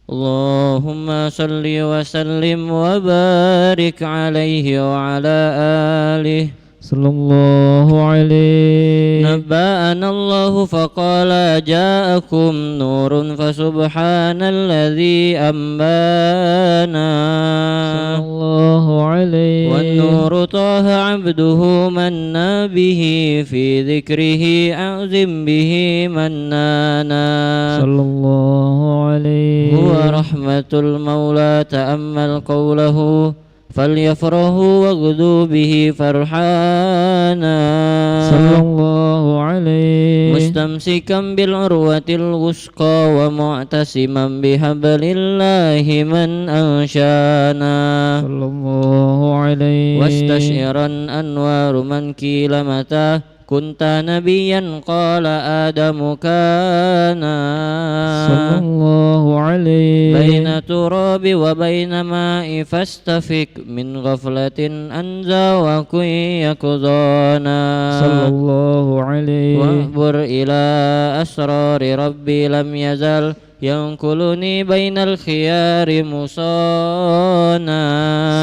اللهم صل وسلم وبارك عليه وعلى آله صلى الله عليه. نبأنا الله فقال جاءكم نور فسبحان الذي أنبانا صلى الله عليه. والنور طه عبده منا به في ذكره أعزم به منانا صلى الله عليه. هو رحمة المولى تأمل قوله فليفرحوا واغدوا به فرحانا صلى الله عليه. مستمسكا بالعروة الوثقى ومعتصما بحبل الله من أنشانا صلى الله عليه. واستشعرا أنوار من كيل متى كنت نبيا قال آدم كان صلى الله عليه. بين تراب وبين ماء فاستفك من غفلة أنزى وكن يقظانا صلى الله عليه. وانظر إلى أسرار ربي لم يزل ينقلني بين الخيار مصانا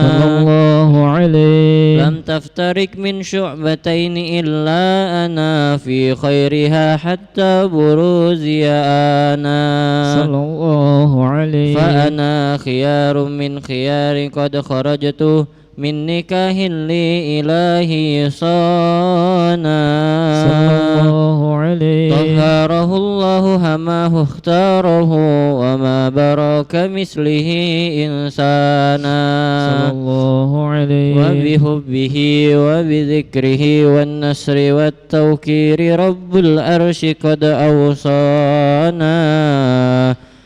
صلى الله عليه. لم تفترق من شعبتين إلا أنا في خيرها حتى بروزي أنا صلى الله عليه. فأنا خيار من خيار قد خرجت من نكاه لي إلهي صانا صلى الله عليه. طهره الله هماه اختاره وما برا كمثله إنسانا صلى الله عليه. وبحبه وبذكره والنصر والتوكير رب الأرش قد أوصانا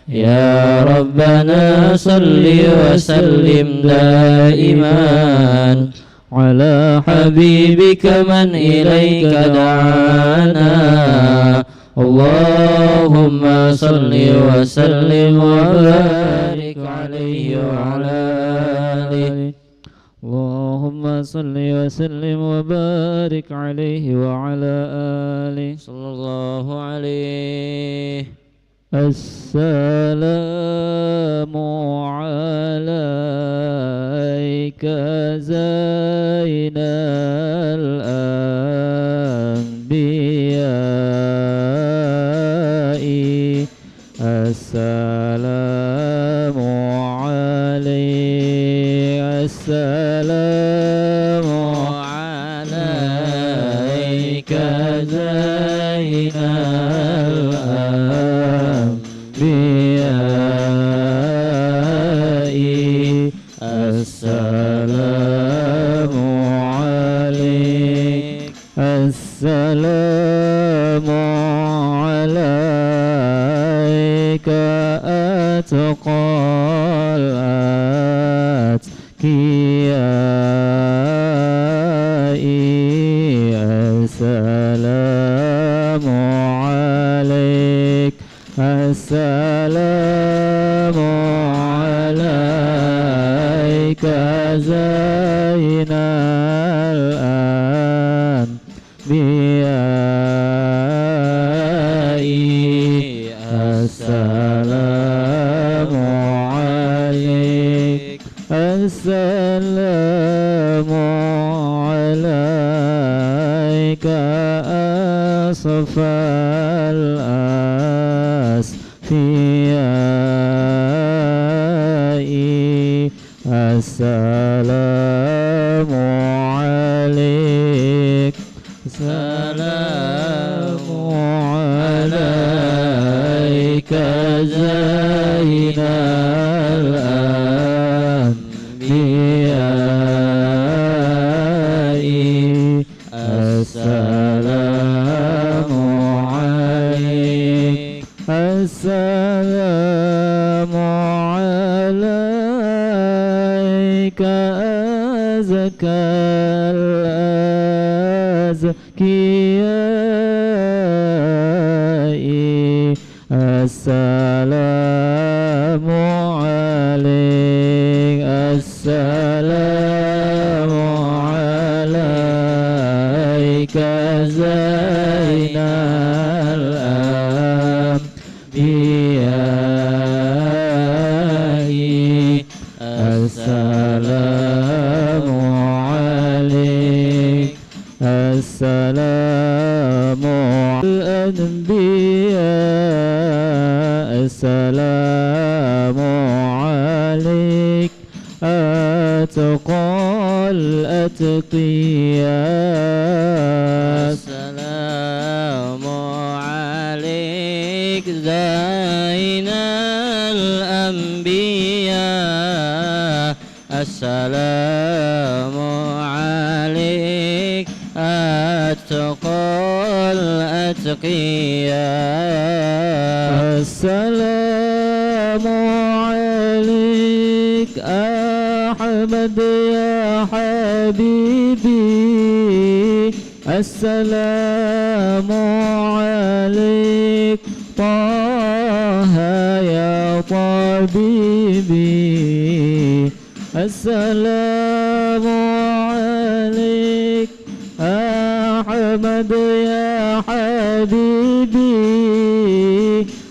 يا ربنا صل وسلم دائما على حبيبك من إليك دعانا اللهم صل وسلم وبارك عليه وعلى آله اللهم صل وسلم وبارك عليه وعلى آله صلى الله عليه. السلام عليك زين الأنبياء السلام عليك السلام عليك زين السلام عليك السلام عليك أتقى الأتقياء السلام عليك السلام عليك زين الأنبياء السلام عليك السلام عليك أصفى الأصفياء السلام عليك السلام عليك زين الأنبياء السلام عليك السلام عليك أزكى الأزكياء السلام عليك السلام عليك زين الأنبياء الأتقياء. السلام عليك زين الأنبياء. السلام عليك أتقى الأتقياء. السلام عليك أحمد يا حبيبي. السلام عليك طه يا طبيبي. السلام عليك أحمد يا حبيبي.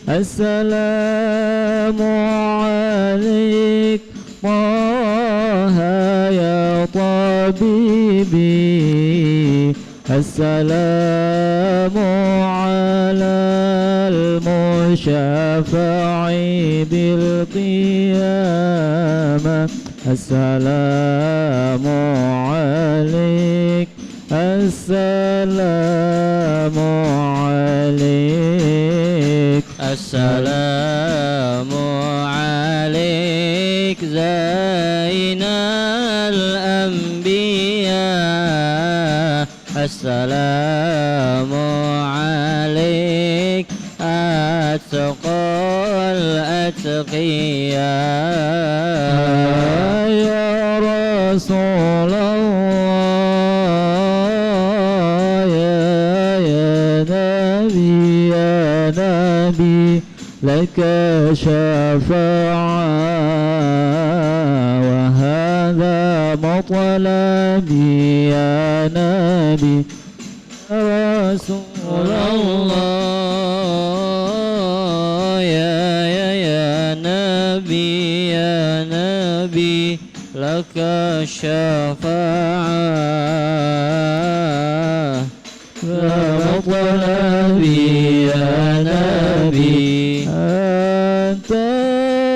السلام عليك طه يا طبيبي. السلام على المشفع بالقيامة. السلام عليك. السلام عليك. السلام عليك زين الأنبياء. السلام عليك أتقى الأتقياء. يا رسول الله يا نبي يا نبي لك شفاعة وهذا مطلبي يا نبي رسول الله يا نبي يا نبي لك الشفاعة. مطلبي يا نبي أنت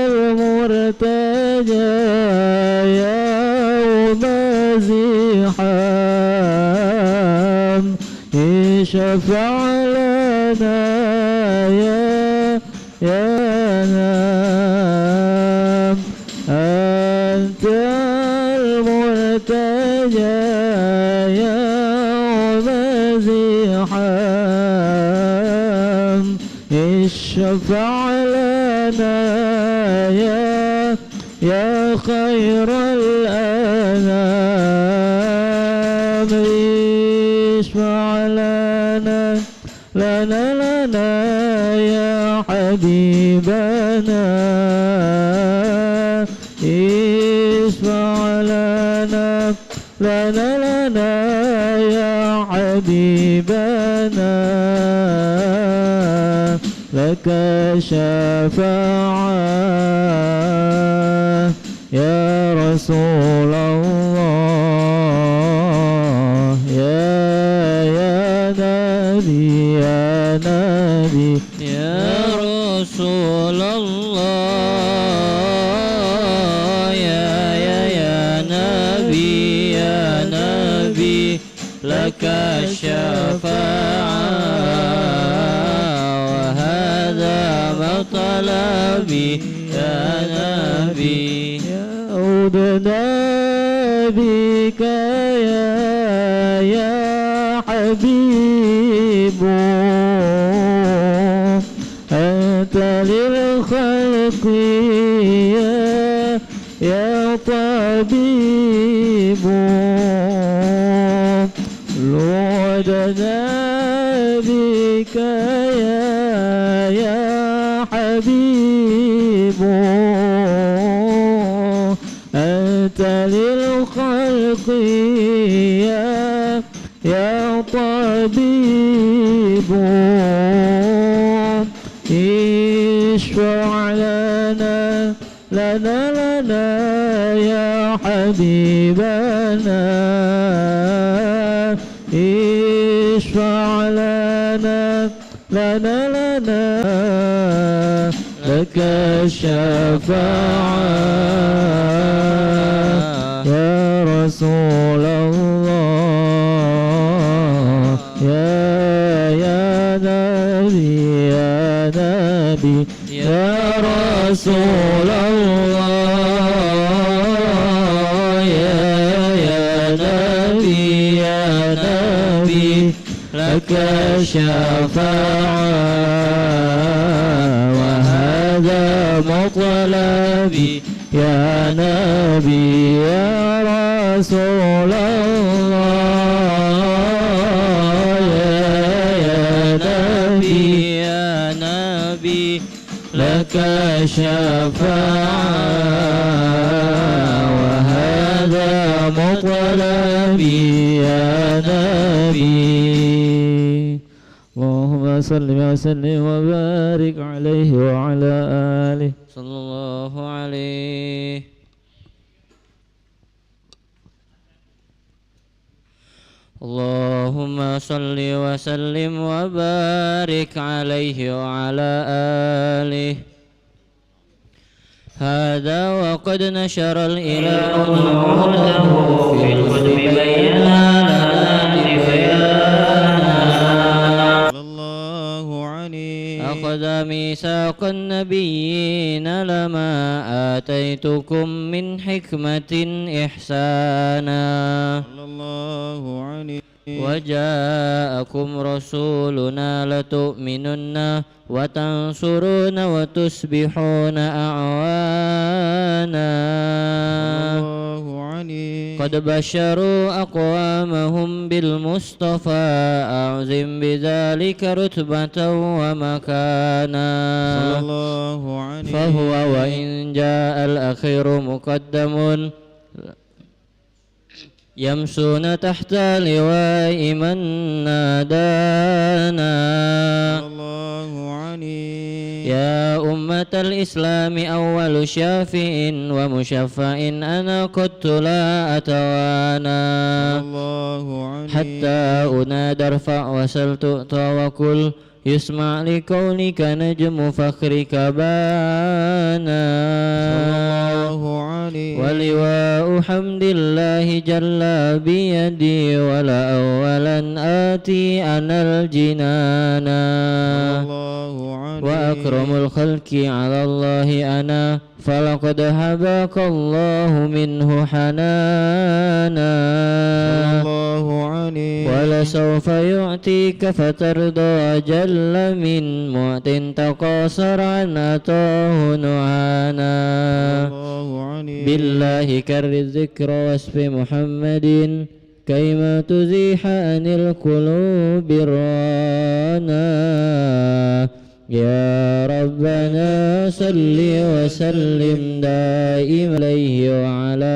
المرتجى يوم زحام. اشفع لنا يا نام. أنت المرتجى يوم زحام. اشفع لنا يا خير الأنام. اشفع لنا يا حبيبنا. اشفع لنا يا حبيبنا. لك شفاعة يا رسول الله يا نبي يا نبي يا رسول الله يا نبي يا نبي لك الشفاعة وهذا مطلبي يا نبي. عودنا بك يا حبيب أنت للخلق يا طبيب. عودنا بك يا حبيب أنت للخلق يا طبيب. اشفع لنا يا حبيبنا. اشفع لنا لك الشفاعة يا رسول الله يا نبي يا نبي يا رسول الله يا نبي يا نبي لك الشفاعة وهذا مطلبي يا نبي يا رسول الله يا نبي يا نبي لك الشفاعة وهذا مطلبي يا نبي اللهم صل وسلم وبارك عليه وعلى آله صلى الله عليه. اللهم صل وسلم وبارك عليه وعلى آله. هذا وقد نشر الإله نعوده في الكتب بينا لنا بيانا. أخذ ميثاق النبيين لما آتيتكم من حكمة إحسانا. وجاءكم رسولنا لتؤمنن وتنصرون وتصبحون أعوانا. قد بشروا أقوامهم بالمصطفى أعظم بذلك رتبة ومكانا. فهو وإن جاء الأخير مقدم يمشون تحت لواء من نادانا. يا أمة الإسلام أول شافع ومشفع أنا قدت لا أتوانا. حتى أنادى ارفع وسل تؤتى وكل يسمع لكونك نجم فخرك بانا. ولواء حمد الله جل بيدي ولا أولا آتي أنا الجنانا. وأكرم الخلق على الله أنا فلقد هباك الله منه حنانا. ولسوف يعطيك فترضى جل من معت تقاصر عن أتاه نعانا. بالله كر الذكر واسف محمد كيما تزيح عن القلوب الرانا. يا ربنا صل وسلم دائما عليه وعلى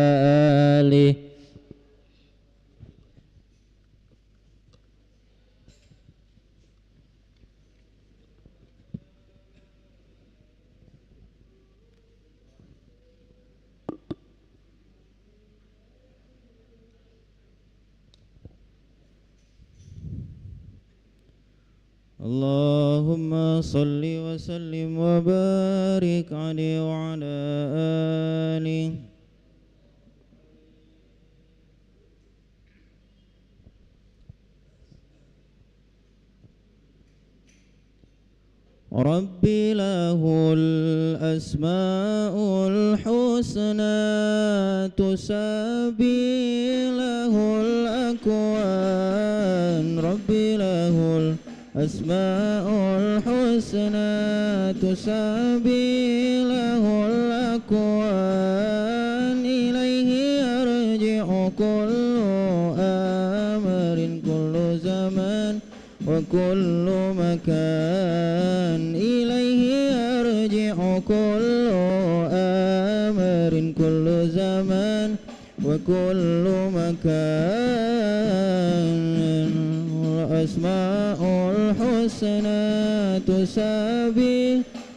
آله. اللهم صل وسلم وبارك عليه وعلى آله. ربي له الأسماء الحسنى تسابي له الأكوان. ربي له الأسماء الحسنى تسابي له الأكوان. إليه يرجع كل أمر كل زمان وكل مكان. إليه يرجع كل أمر كل زمان وكل مكان. الأسماء الحسنى تسابي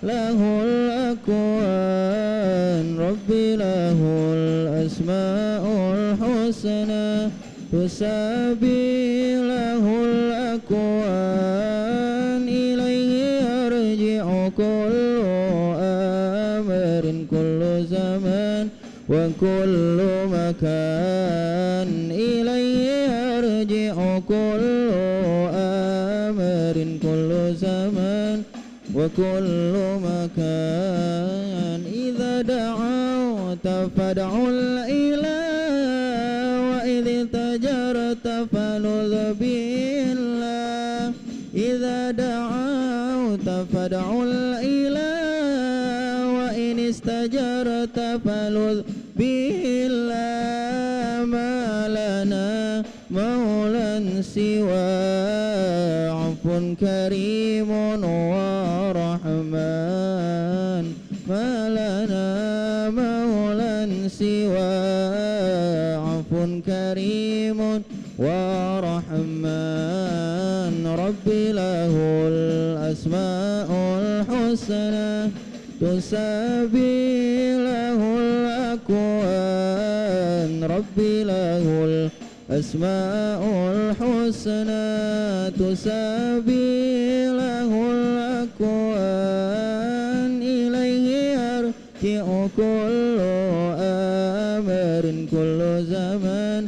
له الأكوان. ربي له الأسماء الحسنى تسابي له الأكوان. إليه يرجع كل كل زمان وكل مكان إليه يرجع كل أمر كل زمان وكل مكان إذا دعوت فادعوا الإله وإذ تجرت فلذ بالله إذا دعوت فادعوا الإله وإن استجرت فلذ بالله ما لنا مولا سوى عفو كريم ورحمن ما لنا مولا سوى عفو كريم ورحمن ربي له الأسماء الحسنى تسابي له الأكوان ربي له الأسماء الحسنى تسابي له الأكوان إليه يرجع كل أمر كل زمان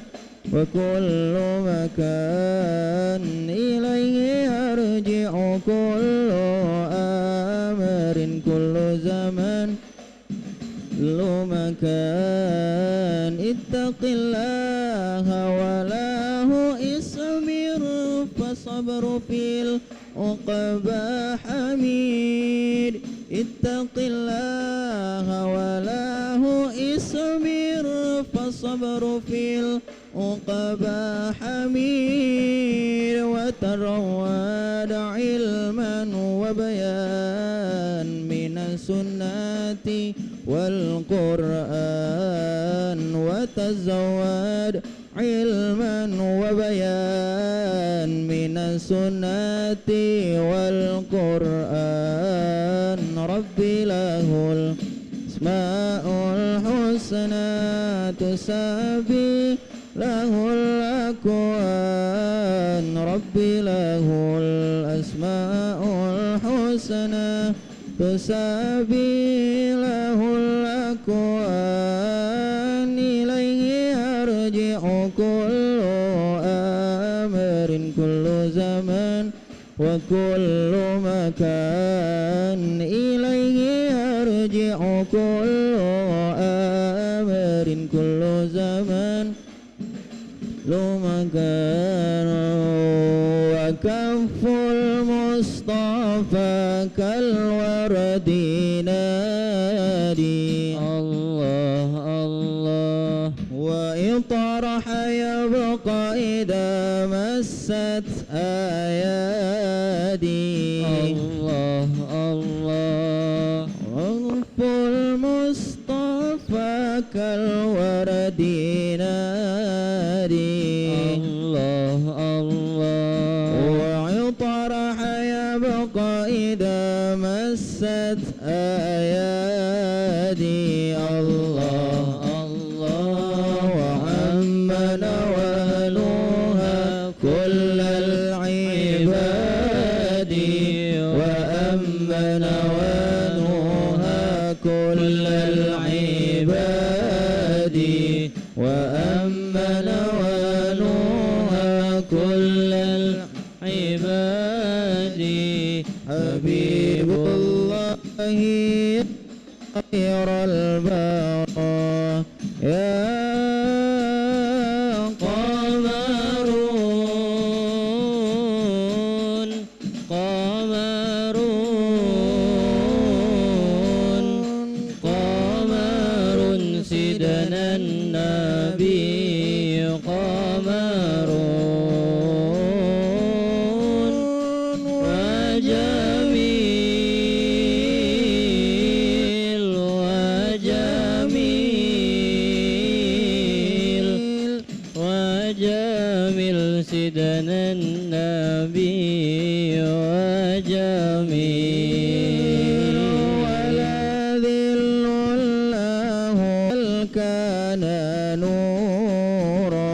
وكل مكان إليه يرجع كل أمر كل زمان كل مكان اتق الله وله اصبر فصبر في العقبى حميد اتق الله وله اصبر فصبر في العقبى حميد وترواد علما وبيان من السنة والقرآن وتزود علما وبيان من السنة والقرآن ربي له الأسماء الحسنى تسابي له الأكوان ربي له الأسماء الحسنى تسابي له الأكوان إليه يرجع كل أمر كل زمان وكل مكان إليه يرجع كل أمر كل زمان كل مكان وكف المصطفى كالورد نادي الله الله وإطرح يبقى إذا مست أيادي الله الله وكف المصطفى كالورد نادي الله الله وعطرح يبقى إذا مست أيادي الله الله وعم نوالها كل العباد وأما نوالها كل العباد وأما نوالها كل العباد حبيب الله خير البراء يا قمرون قمرون قمر سيدنا النبي قمرون وجميل وجميل وجميل سيدنا النبي وجميل ولا ذل له بل كان نورا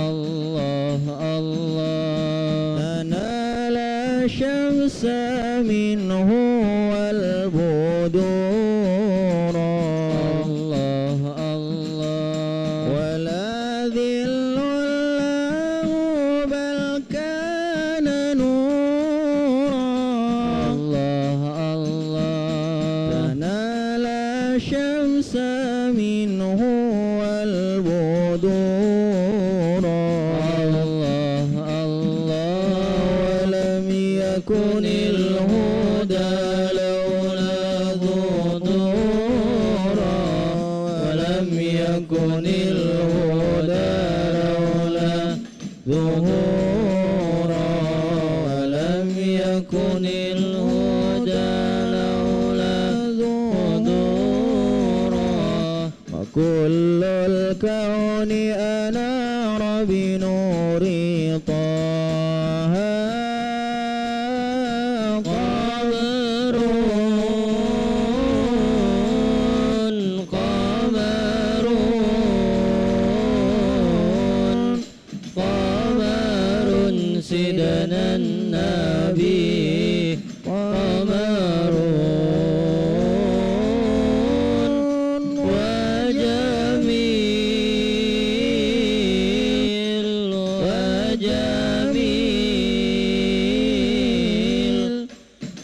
الله الله تنال الشمس منه والبدور منه والبدور الله الله ولم يكن الهدى لولا ظهورا ولم يكن الهدى لولا ظهورا ولم يكن الهدى لولا ظهورا وكل الكون أنار بنور طه قمر قمر قمر سيدنا النبي قمر وجميل وجميل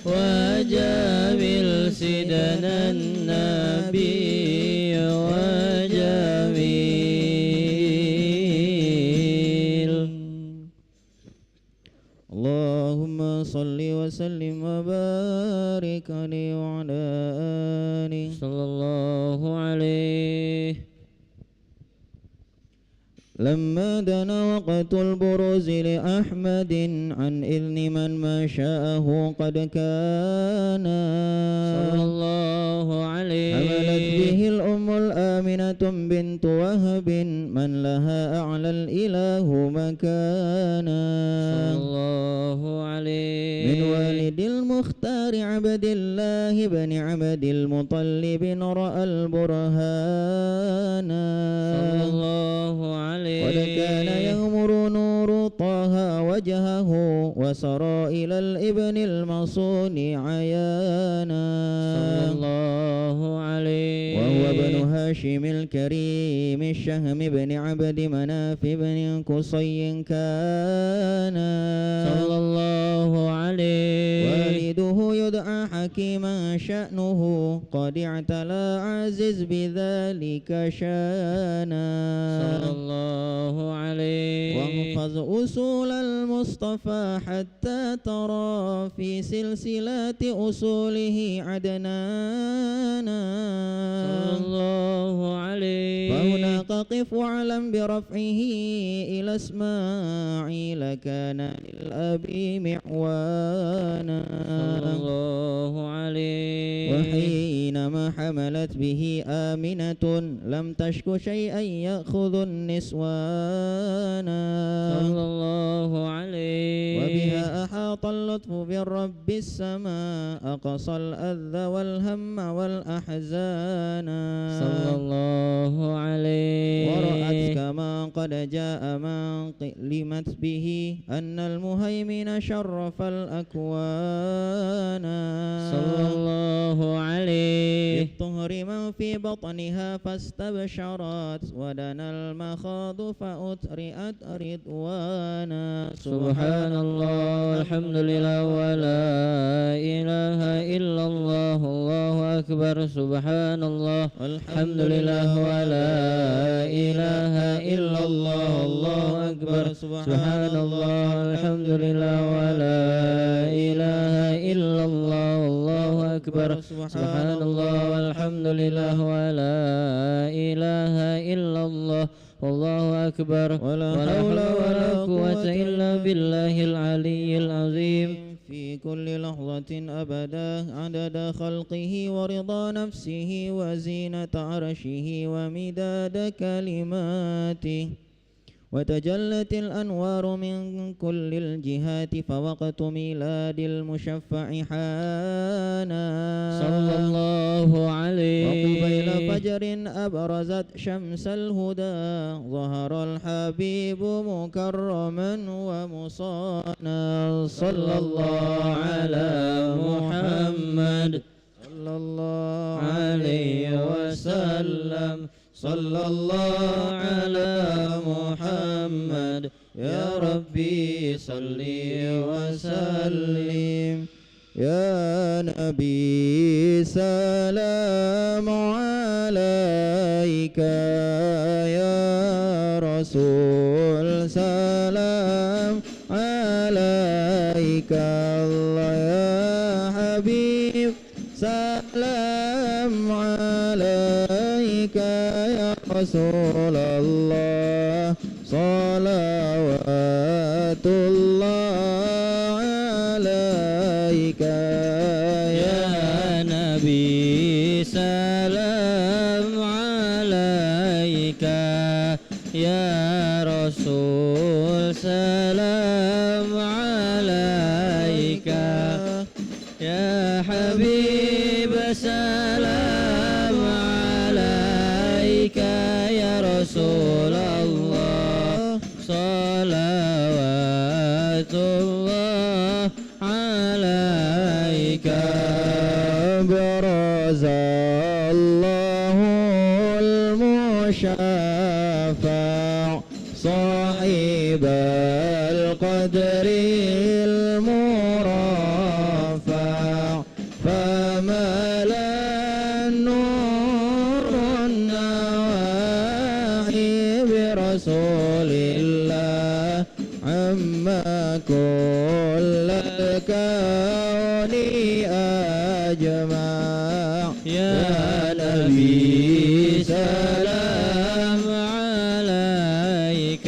وجميل سيدنا النبي وجميل اللهم صل وسلم وبارك عليه وعلى آله صلى الله عليه. لما دنا وقت البروز لأحمد عن إذن من ما شاءه قد كان صلى الله عليه. حملت به الأم الآمنة بنت وهب من لها أعلى الإله مكانا صلى الله عليه. من والد المختار عبد الله بن عبد المطلب رأى البرهان صلى الله عليه. قد كان يغمر نور طه وجهه وسرى إلى الابن المصون عيانا صلى الله عليه. وهو ابن هاشم الكريم الشهم بن عبد مناف بن قصي كان صلى الله عليه. والده يدعى حكيما شأنه قد اعتلى عزز بذلك شانا صلى الله عليه. واحفظ أصول المصطفى حتى ترى في سلسلة أصوله عدنانا صلى الله عليه. فهناك قف واعلم برفعه إلى إسماعيل كان للأبي معوانا صلى الله عليه. وحينما حملت به آمنة لم تشك شيئا يأخذ النسوان صلى الله عليه. وبها أحاط اللطف بالرب السماء أقصى الأذى والهم والأحزان صلى الله عليه. ورأت كما قد جاء ما قلمت به أن المهيمن شرف الأكوان صلى الله عليه. بالطهر من في بطنها فاستبشرت ودنا المخاض فأترئت رضوانا سبحان الله والحمد لله ولا إله إلا الله الله أكبر. سبحان الله والحمد لله ولا إله إلا الله الله أكبر. سبحان الله والحمد لله ولا إله إلا الله الله أكبر. سبحان الله والحمد لله ولا إله إلا الله والله أكبر. ولا حول ولا قوة إلا بالله العلي العظيم. في كل لحظة أبدا عدد خلقه ورضا نفسه وزينة عرشه ومداد كلماته وتجلت الأنوار من كل الجهات فوقت ميلاد المشفع حانا صلى الله عليه. وقبيل فجر أبرزت شمس الهدى ظهر الحبيب مكرما ومصانا صلى الله على محمد صلى الله عليه وسلم صلى الله على محمد يا ربي صل وسلم يا نبي سلام عليك عليك يا رسول سلام عليك الله يا حبيب سلام عليك يا رسول الله صلوات الله عليك يا نبي سلام عليك يا رسول سلام عليك يا حبيب سلام عليك يا رسول الله صلوات الله عليك برز الله المشفع صاحب القدر المرفع فملا النور النواحي برسول الله عما كل الكون أجمع يا نبي سلام عليك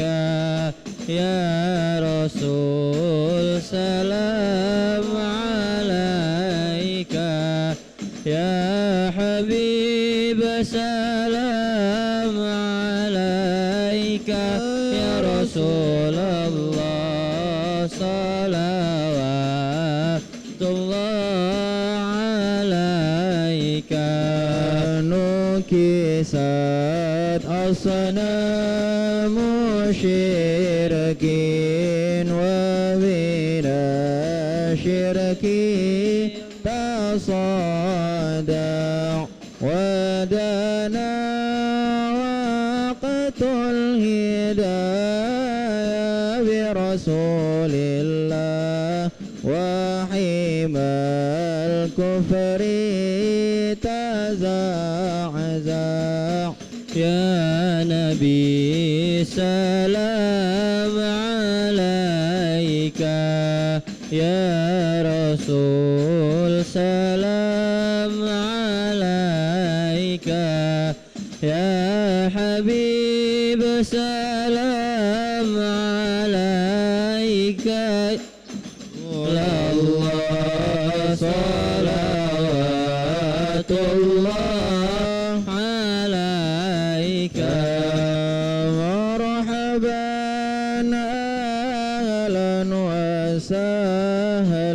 يا رسول سلام عليك يا حبيب سلام عليك يا رسول الله صلوات الله عليك نكست أصنام شركين ومن الشرك تصدع ودنا وقت الهداية برسول الله وحمى الكفر تزعزع يا نبي سلام عليك يا رسول سلام عليك يا حبيب سلام عليك الله صلوات الله عليك مرحبا أهلا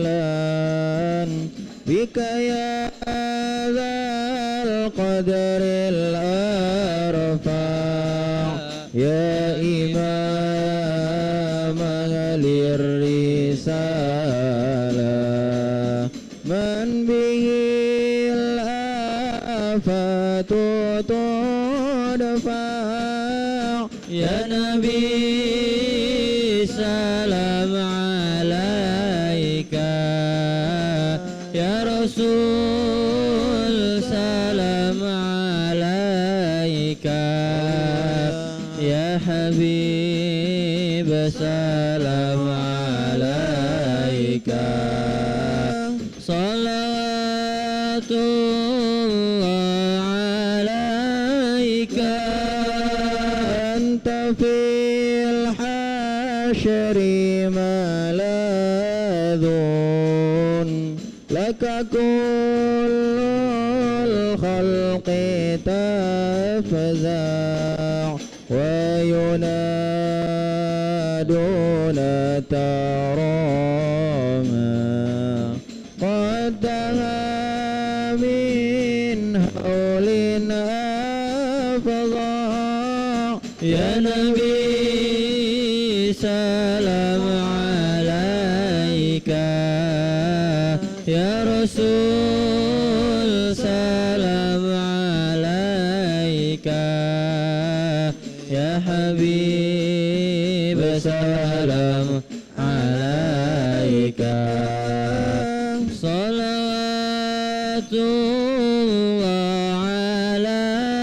وسهلا بك يا ذا القدر الأرفع يا إمام أهل الرسالة من به الآفات تدفع يا نبي سلام عليك يا رسول سلام عليك يا حبيب سلام عليك صلوات الله عليك أنت في الحشر ملاذ لك كل الخلق تفزع وينادون تراما قد دها من هول أفظع يا نبي سلام عليك يا رسول سلام عليك يا حبيب سلام عليك صلوات الله عليك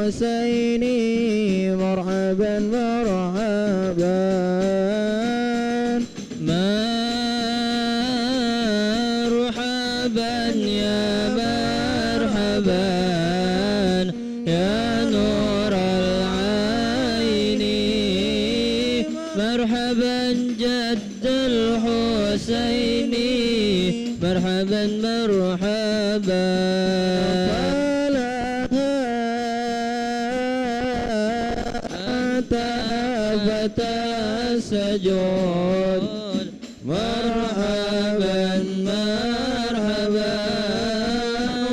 الحسين مرحبا مرحبا مرحبا يا مرحبا يا نور العين مرحبا جد الحسين مرحبا مرحبا السجود مرحبا مرحبا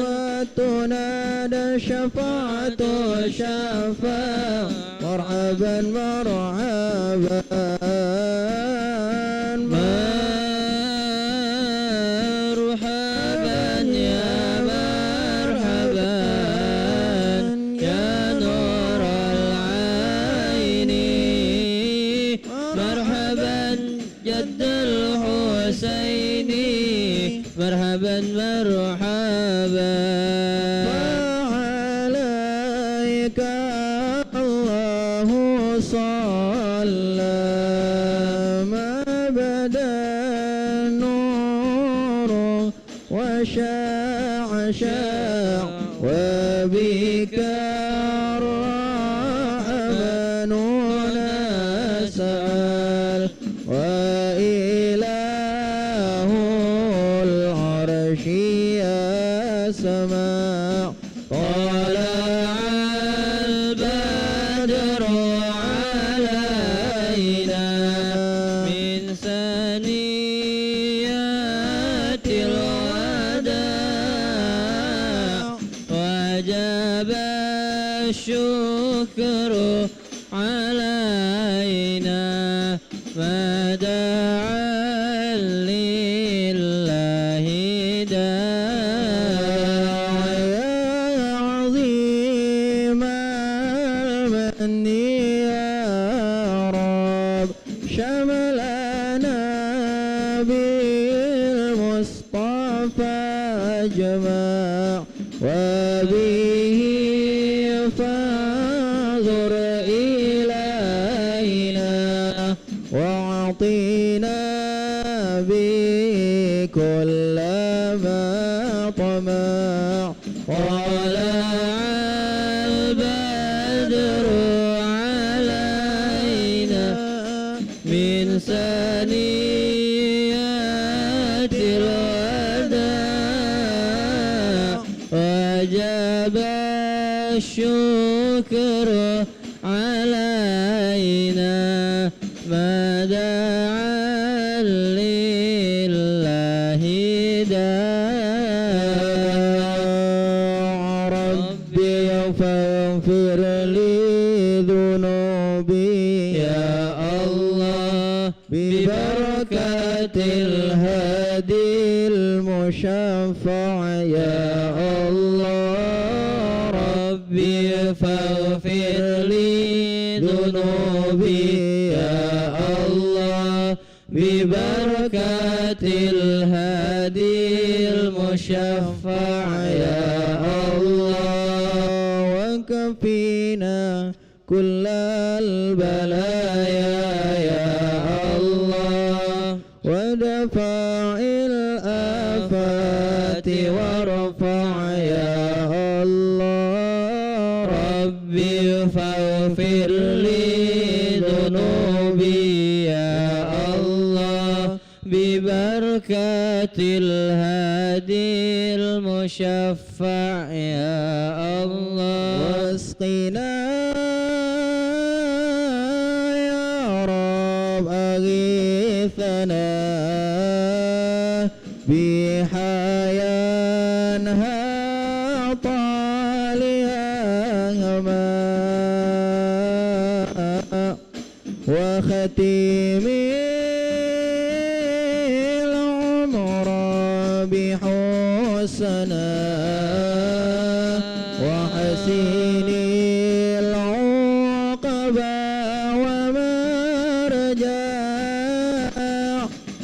وتنادى شفاعة الشفاعة مرحبا مرحبا مرحبا يا مرحبا يا نور العين مرحبا جد الحسين مرحبا مرحبا وعليك الله صلى ما بدا النور وشاع شاع وبك الرحمن نسأل وإله العرش يسمع طلع البدر علينا من ثنيات الوداع وجب الشكر علينا ما دعا لله داع يا عظيم المن يا رب شملنا بالمصطفى أجمع وبه فانظر إلينا وأعطينا بكل ما طمع طلع البدر علينا من ثنيات الوداع وجب الشكر علينا ما دعا لله داع ربي فاغفر لي ذنوبي يا الله ببركة الهادي المشفع يا الله ربي فاغفر لي ذنوبي يا الله ببركة الهادي المشفع يا الله وكفينا كل البلايا يا الله ودفع الآفات وارفع يا الله ربي فاغفر لي ذنوبي يا الله ببركة الهادي المشفع يا الله واسقنا يا رب أغيثنا بحيانها طالها ماء وختيم العمر بحسنا وحسين العقبى ومرجع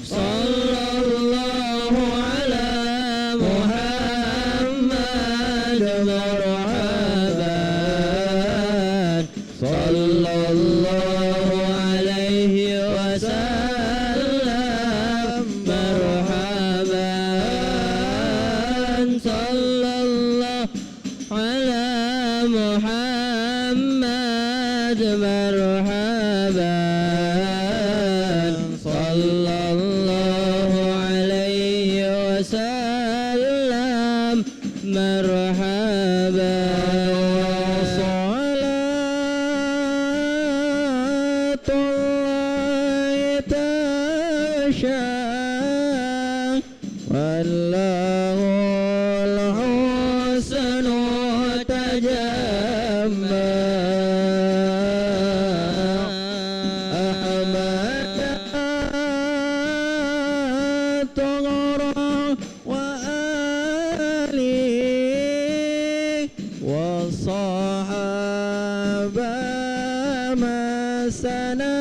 صلى الله على محمد مرحبا sallallahu ala Muhammad marhaban sallallahu alaihi wasallam marhaban salatullahi tasha wallahul husnu tajamma ahmad tughra wa ali wa sahaba masana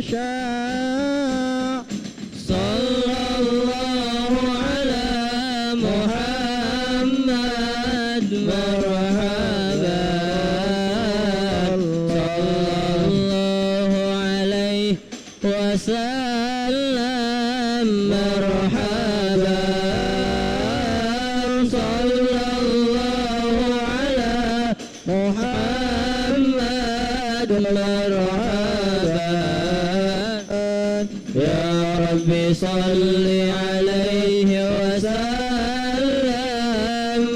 sya' sallallahu ala Muhammad marhaban sallallahu alaihi wasallam marhaban sallallahu ala Muhammad marhaban ya Rabbi salli alaihi wasallam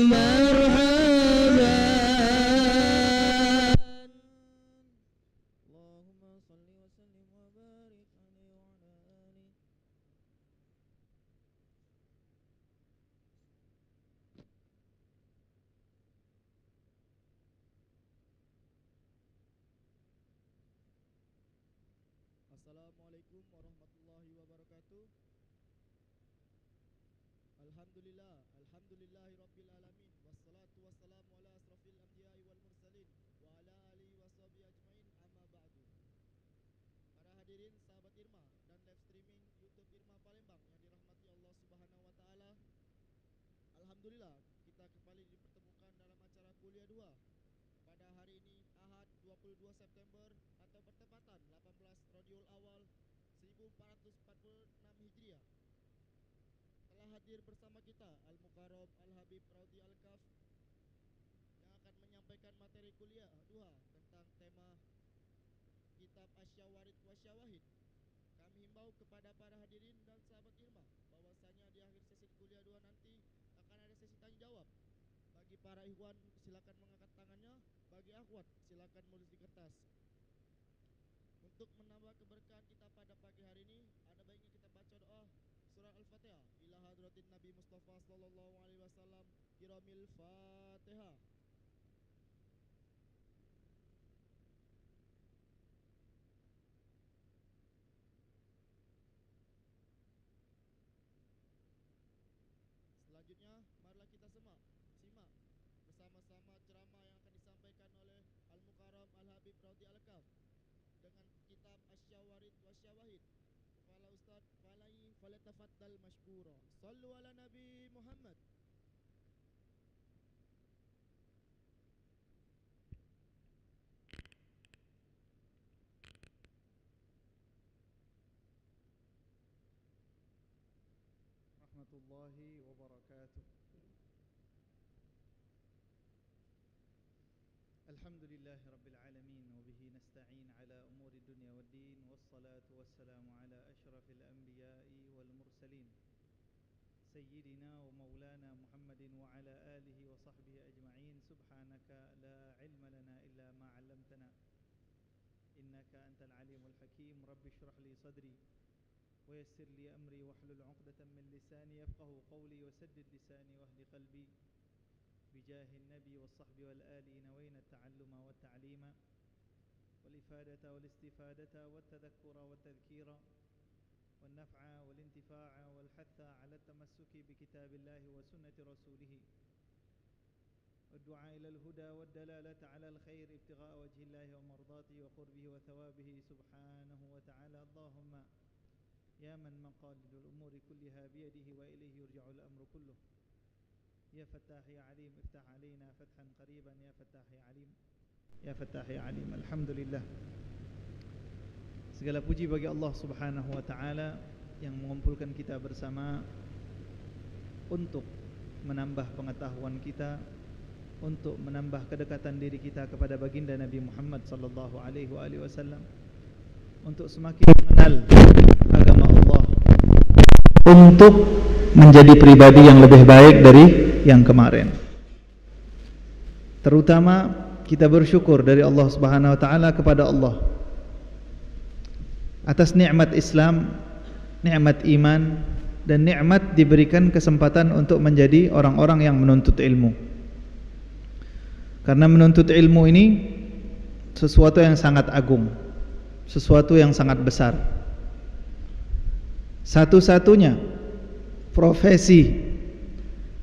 marhaban Allahumma salli wa sallim wa barik alaihi wa ala alihi Assalamualaikum warahmatullahi wabarakatuh. Alhamdulillahi rabbil alamin wassalatu wassalamu ala asrafil anbiya'i wal mursalin wa ala alihi washabihi ajmain amma ba'du. Para hadirin sahabat Irma dan live streaming YouTube Irma Palembang yang dirahmati Allah Subhanahu wa taala. Alhamdulillah kita kembali dipertemukan dalam acara kuliah 2 pada hari ini Ahad 22 September atau bertepatan 18 Rabiul Awal 1446 Hijriah. Telah hadir bersama kita Al-Mukarram Al-Habib Raudi Al-Kaf yang akan menyampaikan materi kuliah 2 tentang tema Kitab Asy-Syawarid wa Syawahid. Kami himbau kepada para hadirin dan sahabat Irma bahwasanya di akhir sesi kuliah 2 nanti akan ada sesi tanya jawab. Bagi para ikhwan silakan mengangkat tangannya, bagi akhwat silakan menulis di kertas. Untuk menambah keberkahan kita pada pagi hari ini, ada baiknya kita baca doa surah Al-Fatihah ila hadratin Nabi Mustafa sallallahu alaihi wasallam. Kiramil Fatihah. Selanjutnya, marilah kita simak bersama-sama ceramah yang akan disampaikan oleh Al-Mukarram Al-Habib Raudi Al-Kaf dengan kitab Asy-Syawarid wa Syawahid. Kepala Ustaz Falai falatafaddal mashkura. Sallu ala Nabi Muhammad. Rahmatullahi wabarakatuh. Alhamdulillahi rabbil alamin wa bihi nasta'in ala umuri dunya waddin wassalatu wassalamu ala asyrafil anbiya'i wal mursalin sayyidina wa maulana Muhammadin wa ala alihi wa sahbihi ajma'in. Subhanaka la ilma lana illa ma 'allamtana innaka antal alimul hakim. Rabbi shrah li sadri ويسر لي أمري واحلل عقدة من لساني يفقه قولي وسدد لساني واهد قلبي بجاه النبي والصحب والآل. نوينا التعلم والتعليم والإفادة والاستفادة والتذكر والتذكير والنفع والانتفاع والحث على التمسك بكتاب الله وسنة رسوله والدعاء إلى الهدى والدلالة على الخير ابتغاء وجه الله ومرضاته وقربه وثوابه سبحانه وتعالى. اللهم يا من مقاليد الأمور كلها بيده وإليه يرجع الأمر كله. يا فتاح يا عليم افتح علينا فتحا قريبا. يا فتاح يا عليم يا فتاح يا عليم. Alhamdulillah, segala puji bagi Allah Subhanahu wa taala yang mengumpulkan kita bersama untuk menambah pengetahuan kita, untuk menambah kedekatan diri kita kepada baginda Nabi Muhammad sallallahu alaihi wasallam, untuk semakin mengenal agama Allah, untuk menjadi pribadi yang lebih baik dari yang kemarin. Terutama kita bersyukur dari Allah Subhanahu wa taala kepada Allah atas nikmat Islam, nikmat iman, dan nikmat diberikan kesempatan untuk menjadi orang-orang yang menuntut ilmu. Karena menuntut ilmu ini sesuatu yang sangat agung, sesuatu yang sangat besar. Satu-satunya profesi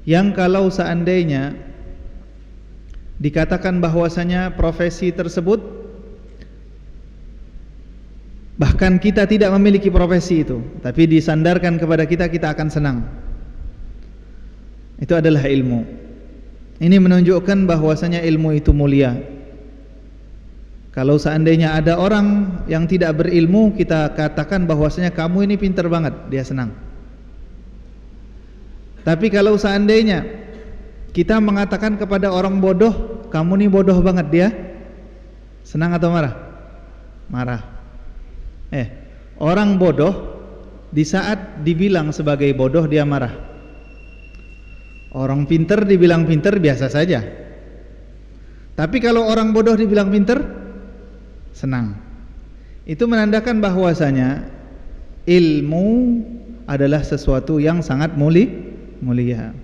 yang kalau seandainya dikatakan bahwasanya profesi tersebut, bahkan kita tidak memiliki profesi itu, tapi disandarkan kepada kita, kita akan senang. Itu adalah ilmu. Ini menunjukkan bahwasanya ilmu itu mulia. Kalau seandainya ada orang yang tidak berilmu, kita katakan bahwasanya kamu ini pintar banget, dia senang. Tapi kalau seandainya kita mengatakan kepada orang bodoh, kamu ini bodoh banget, dia senang atau marah? Marah. Orang bodoh di saat dibilang sebagai bodoh dia marah. Orang pinter dibilang pinter biasa saja. Tapi kalau orang bodoh dibilang pinter, senang. Itu menandakan bahwasanya ilmu adalah sesuatu yang sangat mulia.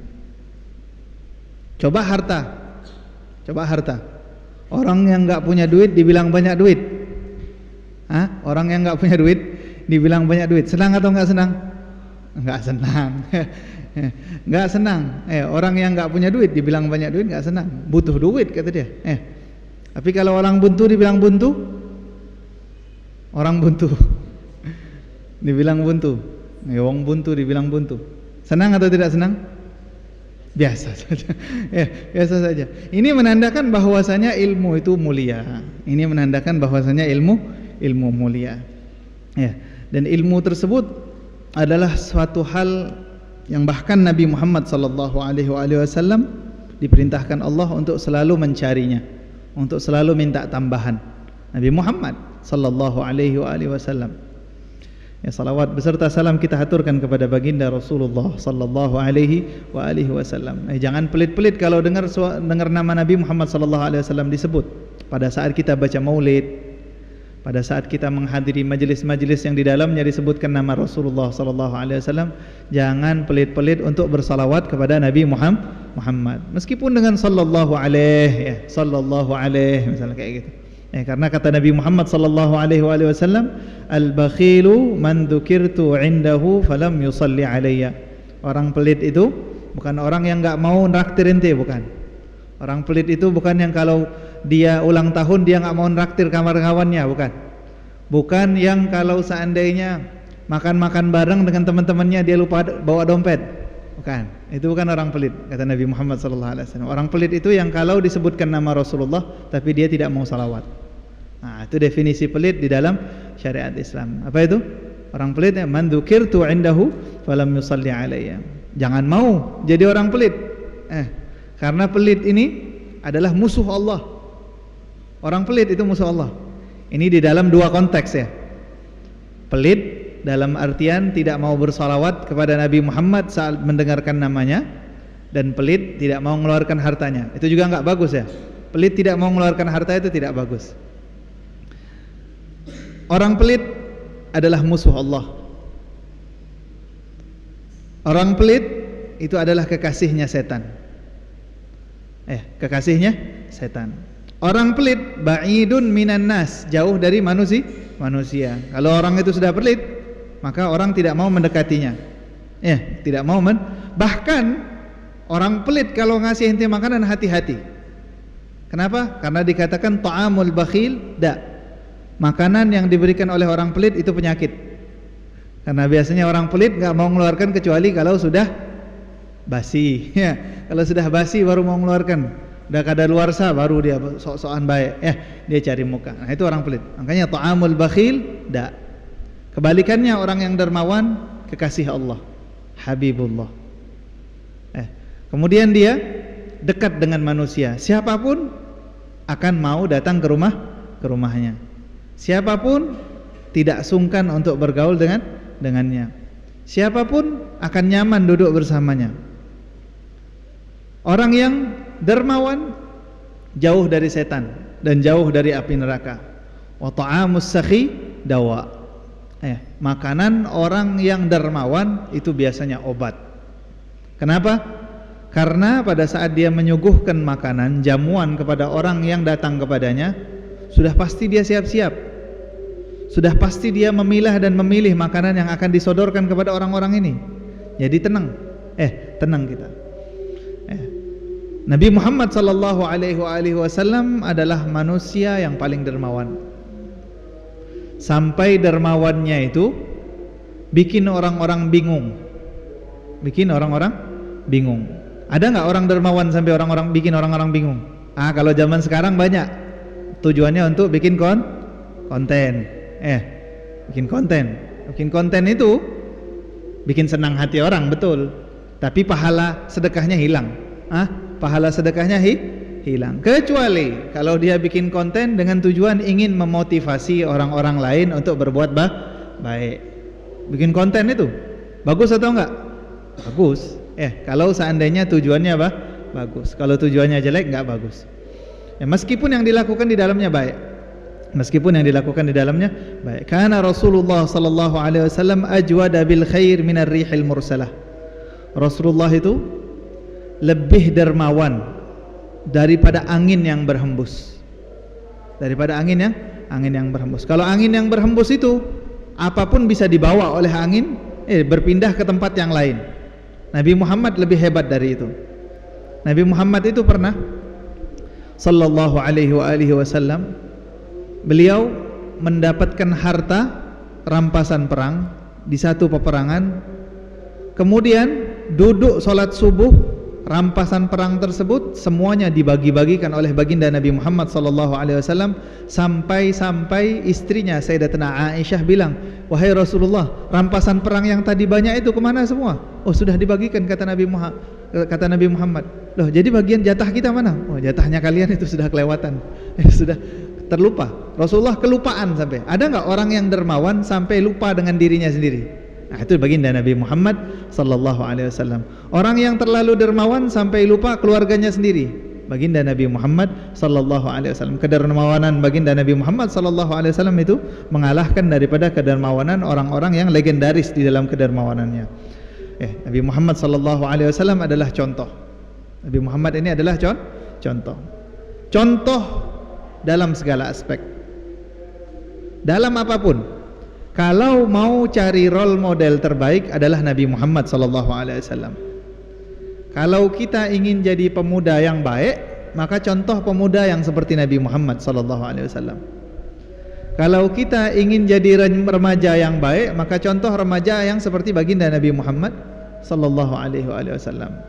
Coba harta. Orang yang nggak punya duit dibilang banyak duit. Orang yang nggak punya duit dibilang banyak duit. Senang atau nggak senang? Nggak senang. Nggak senang. Orang yang nggak punya duit dibilang banyak duit nggak senang. Butuh duit kata dia. Tapi kalau orang buntu dibilang buntu, orang buntu dibilang buntu. Wong buntu dibilang buntu. Senang atau tidak senang? Biasa saja. Biasa saja. Ini menandakan bahwasanya ilmu itu mulia. Ini menandakan bahwasanya ilmu mulia. Dan ilmu tersebut adalah suatu hal yang bahkan Nabi Muhammad sallallahu alaihi wasallam diperintahkan Allah untuk selalu mencarinya, untuk selalu minta tambahan. Nabi Muhammad sallallahu alaihi wasallam. Salawat beserta salam kita haturkan kepada baginda Rasulullah sallallahu alaihi wasallam. Jangan pelit-pelit kalau dengar nama Nabi Muhammad sallallahu alaihi wasallam disebut pada saat kita baca maulid, pada saat kita menghadiri majelis-majelis yang di dalamnya disebutkan nama Rasulullah sallallahu alaihi wasallam. Jangan pelit-pelit untuk bersalawat kepada Nabi Muhammad. Meskipun dengan sallallahu alaihi misalnya kayak gitu. Karena kata Nabi Muhammad sallallahu alaihi wasallam, al-bakhilu man dzukirtu indahu falam yusalli alayya. Orang pelit itu bukan orang yang enggak mau nraktir ente, bukan. Orang pelit itu bukan yang kalau dia ulang tahun dia enggak mau nraktir kawan-kawannya, bukan. Bukan yang kalau seandainya makan-makan bareng dengan teman-temannya dia lupa bawa dompet. Bukan. Itu bukan orang pelit, kata Nabi Muhammad sallallahu alaihi wasallam. Orang pelit itu yang kalau disebutkan nama Rasulullah tapi dia tidak mau salawat. Nah, itu definisi pelit di dalam syariat Islam. Apa itu? Orang pelit ya man dzukirtu indahu falam yusalli alayya. Jangan mau jadi orang pelit. Karena pelit ini adalah musuh Allah. Orang pelit itu musuh Allah. Ini di dalam dua konteks ya. Pelit dalam artian tidak mau bersalawat kepada Nabi Muhammad saat mendengarkan namanya, dan pelit tidak mau mengeluarkan hartanya. Itu juga enggak bagus ya. Pelit tidak mau mengeluarkan harta itu tidak bagus. Orang pelit adalah musuh Allah. Orang pelit itu adalah kekasihnya setan. Kekasihnya setan. Orang pelit ba'idun minan nas, jauh dari manusia. Kalau orang itu sudah pelit, maka orang tidak mau mendekatinya. Tidak mau bahkan orang pelit kalau ngasih ente makanan hati-hati. Kenapa? Karena dikatakan ta'amul bakhil makanan yang diberikan oleh orang pelit itu penyakit. Karena biasanya orang pelit nggak mau mengeluarkan kecuali kalau sudah basi. Kalau sudah basi baru mau mengeluarkan. Udah kadaluarsa baru dia sok-sokan baik. Dia cari muka. Nah itu orang pelit. Makanya ta'amul bakhil Kebalikannya orang yang dermawan, kekasih Allah, Habibullah. Kemudian dia dekat dengan manusia. Siapapun akan mau datang ke rumahnya. Siapapun tidak sungkan untuk bergaul dengannya. Siapapun akan nyaman duduk bersamanya. Orang yang dermawan jauh dari setan dan jauh dari api neraka. Wa ta'amus sakhi dawa. Makanan orang yang dermawan itu biasanya obat. Kenapa? Karena pada saat dia menyuguhkan makanan, jamuan kepada orang yang datang kepadanya, sudah pasti dia siap-siap. Sudah pasti dia memilah dan memilih makanan yang akan disodorkan kepada orang-orang ini. Jadi tenang kita. Nabi Muhammad sallallahu alaihi wasallam adalah manusia yang paling dermawan. Sampai dermawannya itu bikin orang-orang bingung. Ada nggak orang dermawan sampai bikin orang-orang bingung? Kalau zaman sekarang banyak. Tujuannya untuk bikin konten. Bikin konten itu bikin senang hati orang, betul. Tapi pahala sedekahnya hilang. Pahala sedekahnya hilang. Kecuali kalau dia bikin konten dengan tujuan ingin memotivasi orang-orang lain untuk berbuat baik. Bikin konten itu bagus atau enggak? Bagus. Kalau seandainya tujuannya bagus. Kalau tujuannya jelek enggak bagus. Meskipun yang dilakukan di dalamnya baik. Karena Rasulullah sallallahu alaihi wasallam ajwada bil khair minar rihil mursalah. Rasulullah itu lebih dermawan daripada angin yang berhembus. Kalau angin yang berhembus itu apapun bisa dibawa oleh angin, berpindah ke tempat yang lain. Nabi Muhammad lebih hebat dari itu. Nabi Muhammad itu pernah sallallahu alaihi wasallam, beliau mendapatkan harta rampasan perang di satu peperangan. Kemudian duduk salat subuh, rampasan perang tersebut semuanya dibagi-bagikan oleh baginda Nabi Muhammad sallallahu alaihi wasallam, sampai istrinya Sayyidatina Aisyah bilang, "Wahai Rasulullah, rampasan perang yang tadi banyak itu kemana semua?" "Oh, sudah dibagikan," kata Nabi Muhammad. "Loh, jadi bagian jatah kita mana?" "Oh, jatahnya kalian itu sudah kelewatan." Sudah terlupa. Rasulullah kelupaan sampai. Ada enggak orang yang dermawan sampai lupa dengan dirinya sendiri? Itu baginda Nabi Muhammad sallallahu alaihi wasallam. Orang yang terlalu dermawan sampai lupa keluarganya sendiri. Baginda Nabi Muhammad sallallahu alaihi wasallam. Kedermawanan baginda Nabi Muhammad sallallahu alaihi wasallam itu mengalahkan daripada kedermawanan orang-orang yang legendaris di dalam kedermawanannya. Nabi Muhammad sallallahu alaihi wasallam adalah contoh. Nabi Muhammad ini adalah contoh. Contoh dalam segala aspek. Dalam apapun. Kalau mau cari role model terbaik adalah Nabi Muhammad sallallahu alaihi wasallam. Kalau kita ingin jadi pemuda yang baik, maka contoh pemuda yang seperti Nabi Muhammad sallallahu alaihi wasallam. Kalau kita ingin jadi remaja yang baik, maka contoh remaja yang seperti baginda Nabi Muhammad sallallahu alaihi wasallam.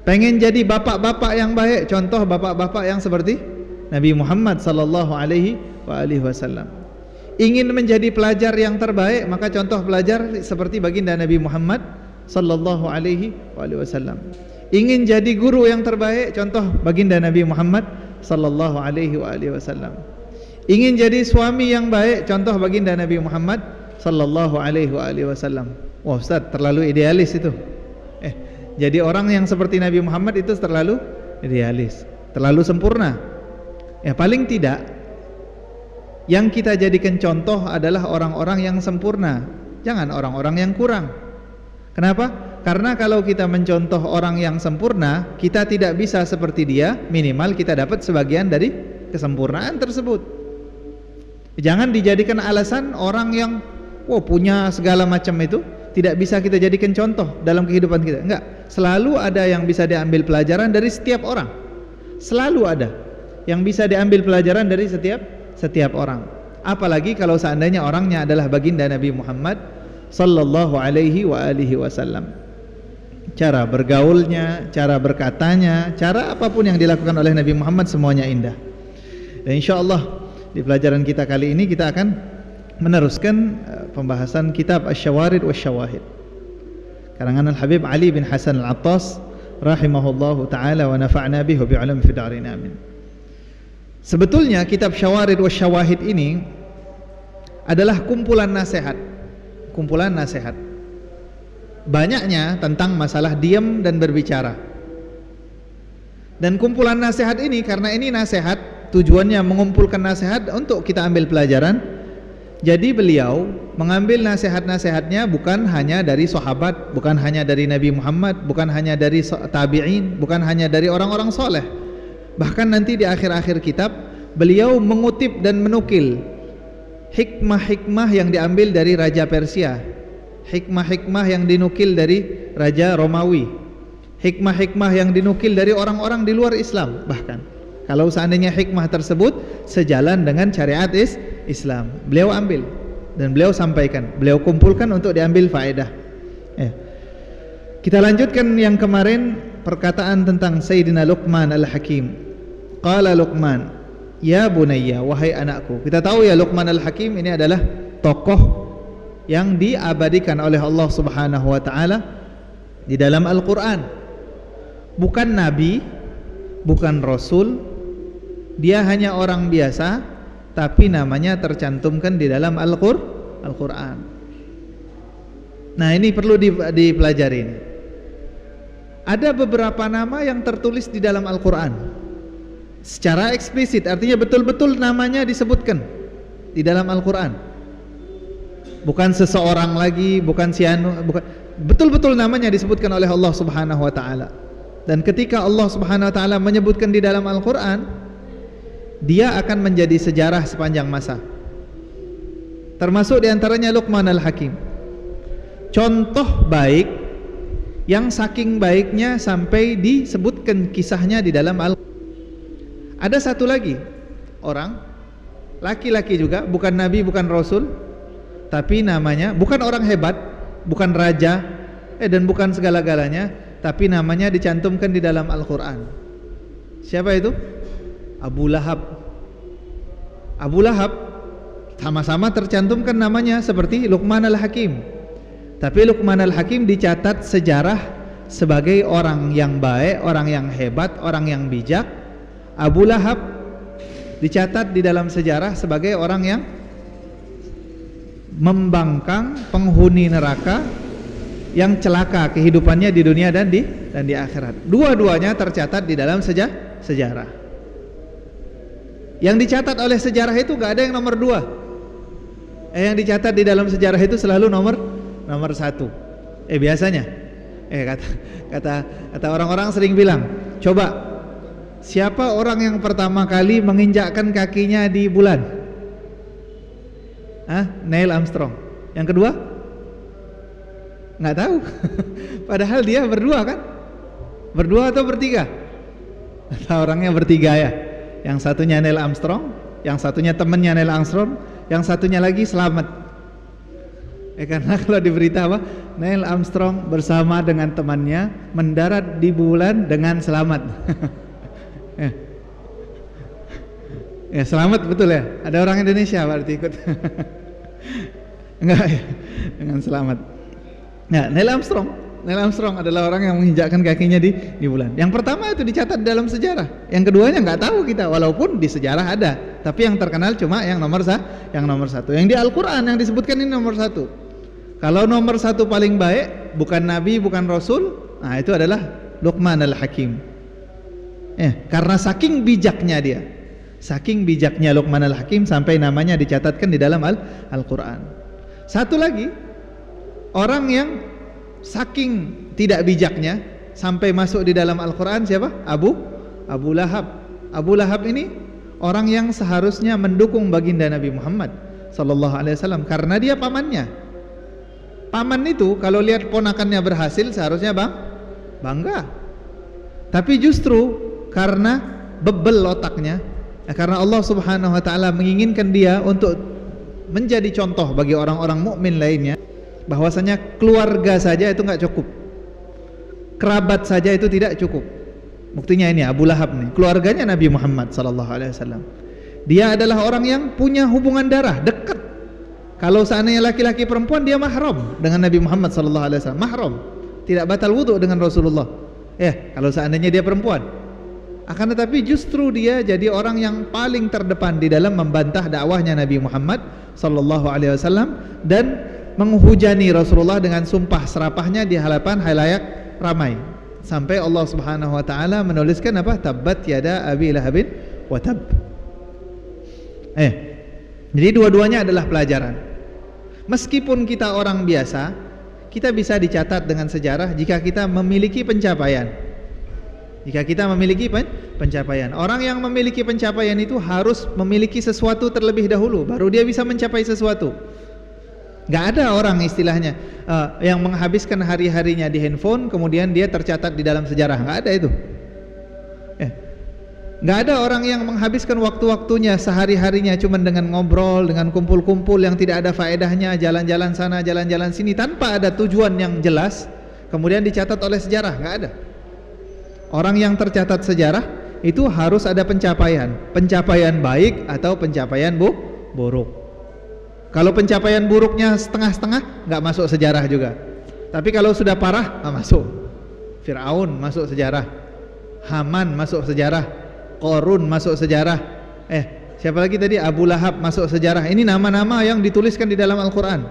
Pengen jadi bapak-bapak yang baik, contoh bapak-bapak yang seperti Nabi Muhammad sallallahu alaihi wasallam. Ingin menjadi pelajar yang terbaik, maka contoh pelajar seperti baginda Nabi Muhammad sallallahu alaihi wasallam. Ingin jadi guru yang terbaik, contoh baginda Nabi Muhammad sallallahu alaihi wasallam. Ingin jadi suami yang baik, contoh baginda Nabi Muhammad sallallahu alaihi wasallam. Wah, Ustaz, terlalu idealis itu. Jadi orang yang seperti Nabi Muhammad itu terlalu idealis, terlalu sempurna. Paling tidak yang kita jadikan contoh adalah orang-orang yang sempurna, jangan orang-orang yang kurang. Kenapa? Karena kalau kita mencontoh orang yang sempurna, kita tidak bisa seperti dia, minimal kita dapat sebagian dari kesempurnaan tersebut. Jangan dijadikan alasan orang yang punya segala macam itu tidak bisa kita jadikan contoh dalam kehidupan kita. Enggak, selalu ada yang bisa diambil pelajaran dari setiap orang. Selalu ada yang bisa diambil pelajaran dari setiap orang. Apalagi kalau seandainya orangnya adalah baginda Nabi Muhammad sallallahu alaihi wasallam. Cara bergaulnya, cara berkatanya, cara apapun yang dilakukan oleh Nabi Muhammad semuanya indah. Dan insyaallah di pelajaran kita kali ini kita akan meneruskan pembahasan kitab Asy-Syawarid wasyawahid karangan Al-Habib Ali bin Hasan Al-Attas rahimahullahu taala wa nafa'na bihi bi ulum fid darin amin. Sebetulnya kitab Syawarid wa Syawahid ini adalah kumpulan nasihat. Kumpulan nasihat. Banyaknya tentang masalah diam dan berbicara. Dan kumpulan nasihat ini, karena ini nasihat, tujuannya mengumpulkan nasihat untuk kita ambil pelajaran. Jadi beliau mengambil nasihat-nasihatnya bukan hanya dari sahabat, bukan hanya dari Nabi Muhammad, bukan hanya dari tabi'in, bukan hanya dari orang-orang soleh. Bahkan nanti di akhir-akhir kitab beliau mengutip dan menukil hikmah-hikmah yang diambil dari Raja Persia, hikmah-hikmah yang dinukil dari Raja Romawi, hikmah-hikmah yang dinukil dari orang-orang di luar Islam. Bahkan kalau seandainya hikmah tersebut sejalan dengan syariat Islam, beliau ambil dan beliau sampaikan, beliau kumpulkan untuk diambil faedah. Kita lanjutkan yang kemarin, perkataan tentang Sayyidina Luqman Al-Hakim. Qala Luqman, ya bunayya, wahai anakku. Kita tahu ya, Luqman Al-Hakim ini adalah tokoh yang diabadikan oleh Allah Subhanahu wa taala di dalam Al-Qur'an. Bukan nabi, bukan rasul, dia hanya orang biasa, tapi namanya tercantumkan di dalam Al-Qur'an. Nah, ini perlu dipelajari. Ada beberapa nama yang tertulis di dalam Al-Qur'an secara eksplisit, artinya betul-betul namanya disebutkan di dalam Al-Qur'an. Bukan seseorang lagi, bukan bukan, betul-betul namanya disebutkan oleh Allah Subhanahu wa taala. Dan ketika Allah Subhanahu wa taala menyebutkan di dalam Al-Qur'an, dia akan menjadi sejarah sepanjang masa. Termasuk diantaranya Luqman Al-Hakim, contoh baik yang saking baiknya sampai disebutkan kisahnya di dalam Al-Qur'an. Ada satu lagi orang, laki-laki juga, bukan nabi, bukan rasul, tapi namanya bukan orang hebat, bukan raja, dan bukan segala-galanya, tapi namanya dicantumkan di dalam Al-Qur'an. Siapa itu? Abu Lahab. Abu Lahab sama-sama tercantumkan namanya seperti Luqman Al-Hakim. Tapi Luqman Al-Hakim dicatat sejarah sebagai orang yang baik, orang yang hebat, orang yang bijak. Abu Lahab dicatat di dalam sejarah sebagai orang yang membangkang, penghuni neraka, yang celaka kehidupannya di dunia dan di akhirat. Dua-duanya tercatat di dalam sejarah. Yang dicatat oleh sejarah itu gak ada yang nomor 2. Yang dicatat di dalam sejarah itu selalu nomor 1. Biasanya kata orang-orang sering bilang, coba siapa orang yang pertama kali menginjakkan kakinya di bulan? Neil Armstrong. Yang kedua? Nggak tahu. Padahal dia berdua kan? Berdua atau bertiga? Orangnya bertiga ya. Yang satunya Neil Armstrong, yang satunya temannya Neil Armstrong, yang satunya lagi selamat. Karena kalau di berita apa? Neil Armstrong bersama dengan temannya mendarat di bulan dengan selamat. Ya, selamat betul ya. Ada orang Indonesia berarti ikut. Enggak ya, dengan selamat. Nah, Neil Armstrong adalah orang yang menginjakkan kakinya di bulan. Yang pertama itu dicatat dalam sejarah. Yang keduanya nggak tahu kita, walaupun di sejarah ada. Tapi yang terkenal cuma yang nomor 1. Yang di Al-Qur'an yang disebutkan ini nomor 1. Kalau nomor 1 paling baik, bukan nabi, bukan rasul, nah itu adalah Luqman Al-Hakim. Karena saking bijaknya dia, saking bijaknya Luqman Al-Hakim sampai namanya dicatatkan di dalam Al-Qur'an. Satu lagi, orang yang saking tidak bijaknya sampai masuk di dalam Al-Qur'an, siapa? Abu Lahab. Abu Lahab ini orang yang seharusnya mendukung baginda Nabi Muhammad sallallahu alaihi wasallam karena dia pamannya. Paman itu kalau lihat ponakannya berhasil seharusnya bangga. Tapi justru karena bebel otaknya, karena Allah Subhanahu wa taala menginginkan dia untuk menjadi contoh bagi orang-orang mukmin lainnya, bahwasanya keluarga saja itu enggak cukup, kerabat saja itu tidak cukup. Buktinya ini Abu Lahab nih, keluarganya Nabi Muhammad sallallahu alaihi wasallam. Dia adalah orang yang punya hubungan darah dekat. Kalau seandainya laki-laki perempuan, dia mahram dengan Nabi Muhammad sallallahu alaihi wasallam, mahram, tidak batal wudu dengan Rasulullah. Kalau seandainya dia perempuan. Akan tetapi justru dia jadi orang yang paling terdepan di dalam membantah dakwahnya Nabi Muhammad sallallahu alaihi wasallam dan menghujani Rasulullah dengan sumpah serapahnya di hadapan halayak ramai. Sampai Allah Subhanahu wa taala menuliskan apa? Tabbat yada Abi Lahabin wa tab. Jadi dua-duanya adalah pelajaran. Meskipun kita orang biasa, kita bisa dicatat dengan sejarah jika kita memiliki pencapaian. Jika kita memiliki pencapaian. Orang yang memiliki pencapaian itu harus memiliki sesuatu terlebih dahulu, baru dia bisa mencapai sesuatu. Gak ada orang istilahnya yang menghabiskan hari-harinya di handphone kemudian dia tercatat di dalam sejarah. Gak ada itu. Gak ada orang yang menghabiskan waktu-waktunya sehari-harinya cuma dengan ngobrol, dengan kumpul-kumpul yang tidak ada faedahnya, jalan-jalan sana, jalan-jalan sini tanpa ada tujuan yang jelas, kemudian dicatat oleh sejarah. Gak ada. Orang yang tercatat sejarah itu harus ada pencapaian baik atau pencapaian buruk. Kalau pencapaian buruknya setengah-setengah, nggak masuk sejarah juga. Tapi kalau sudah parah, masuk. Fir'aun masuk sejarah, Haman masuk sejarah, Qarun masuk sejarah. Siapa lagi tadi? Abu Lahab masuk sejarah. Ini nama-nama yang dituliskan di dalam Al-Quran.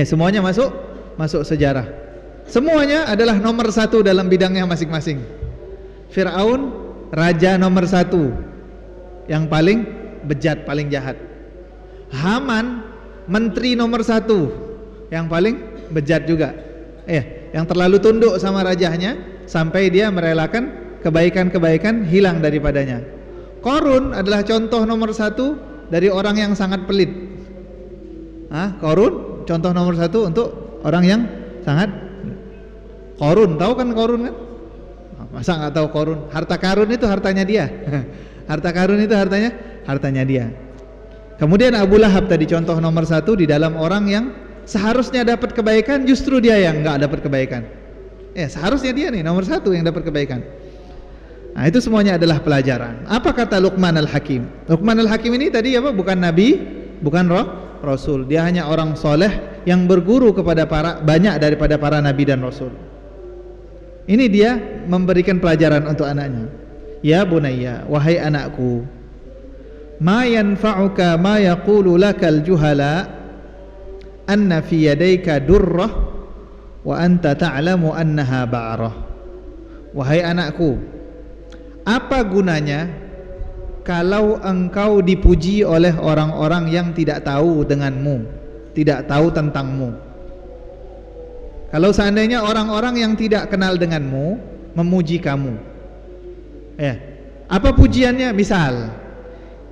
Semuanya masuk sejarah. Semuanya adalah nomor satu dalam bidangnya masing-masing. Fir'aun raja nomor satu, yang paling bejat, paling jahat. Haman menteri nomor satu, yang paling bejat juga. Yang terlalu tunduk sama rajanya sampai dia merelakan kebaikan-kebaikan hilang daripadanya. Qarun adalah contoh nomor satu dari orang yang sangat pelit. Qarun contoh nomor satu untuk orang yang sangat. Qarun, tahu kan Qarun kan? Masa nggak tahu Qarun? Harta karun itu hartanya dia. Harta karun itu hartanya dia. Kemudian Abu Lahab tadi contoh nomor satu di dalam orang yang seharusnya dapat kebaikan, justru dia yang nggak dapat kebaikan. Seharusnya dia nih nomor satu yang dapat kebaikan. Nah, itu semuanya adalah pelajaran. Apa kata Luqman Al-Hakim? Luqman Al-Hakim ini tadi apa? Bukan nabi, bukan rasul. Dia hanya orang soleh yang berguru kepada banyak daripada para nabi dan rasul. Ini dia memberikan pelajaran untuk anaknya. Ya bunayya, wahai anakku, ma yanfa'uka ma yaqulu lakal juhala anna fi yadayka durrah wa anta ta'lamu annaha ba'rah. Wahai anakku, apa gunanya kalau engkau dipuji oleh orang-orang yang tidak tahu denganmu, tidak tahu tentangmu? Kalau seandainya orang-orang yang tidak kenal denganmu memuji kamu, apa pujiannya? Misal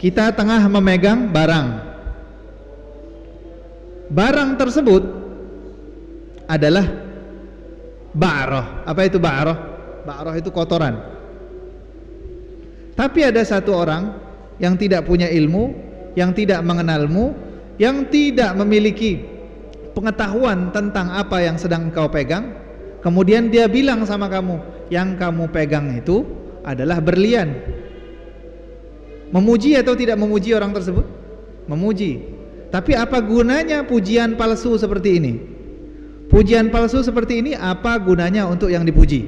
kita tengah memegang barang tersebut adalah ba'rah. Apa itu ba'rah? Ba'rah itu kotoran. Tapi ada satu orang yang tidak punya ilmu, yang tidak mengenalmu, yang tidak memiliki pengetahuan tentang apa yang sedang kau pegang, kemudian dia bilang sama kamu, yang kamu pegang itu adalah berlian. Memuji atau tidak memuji orang tersebut? Memuji. Tapi apa gunanya pujian palsu seperti ini? Pujian palsu seperti ini apa gunanya untuk yang dipuji?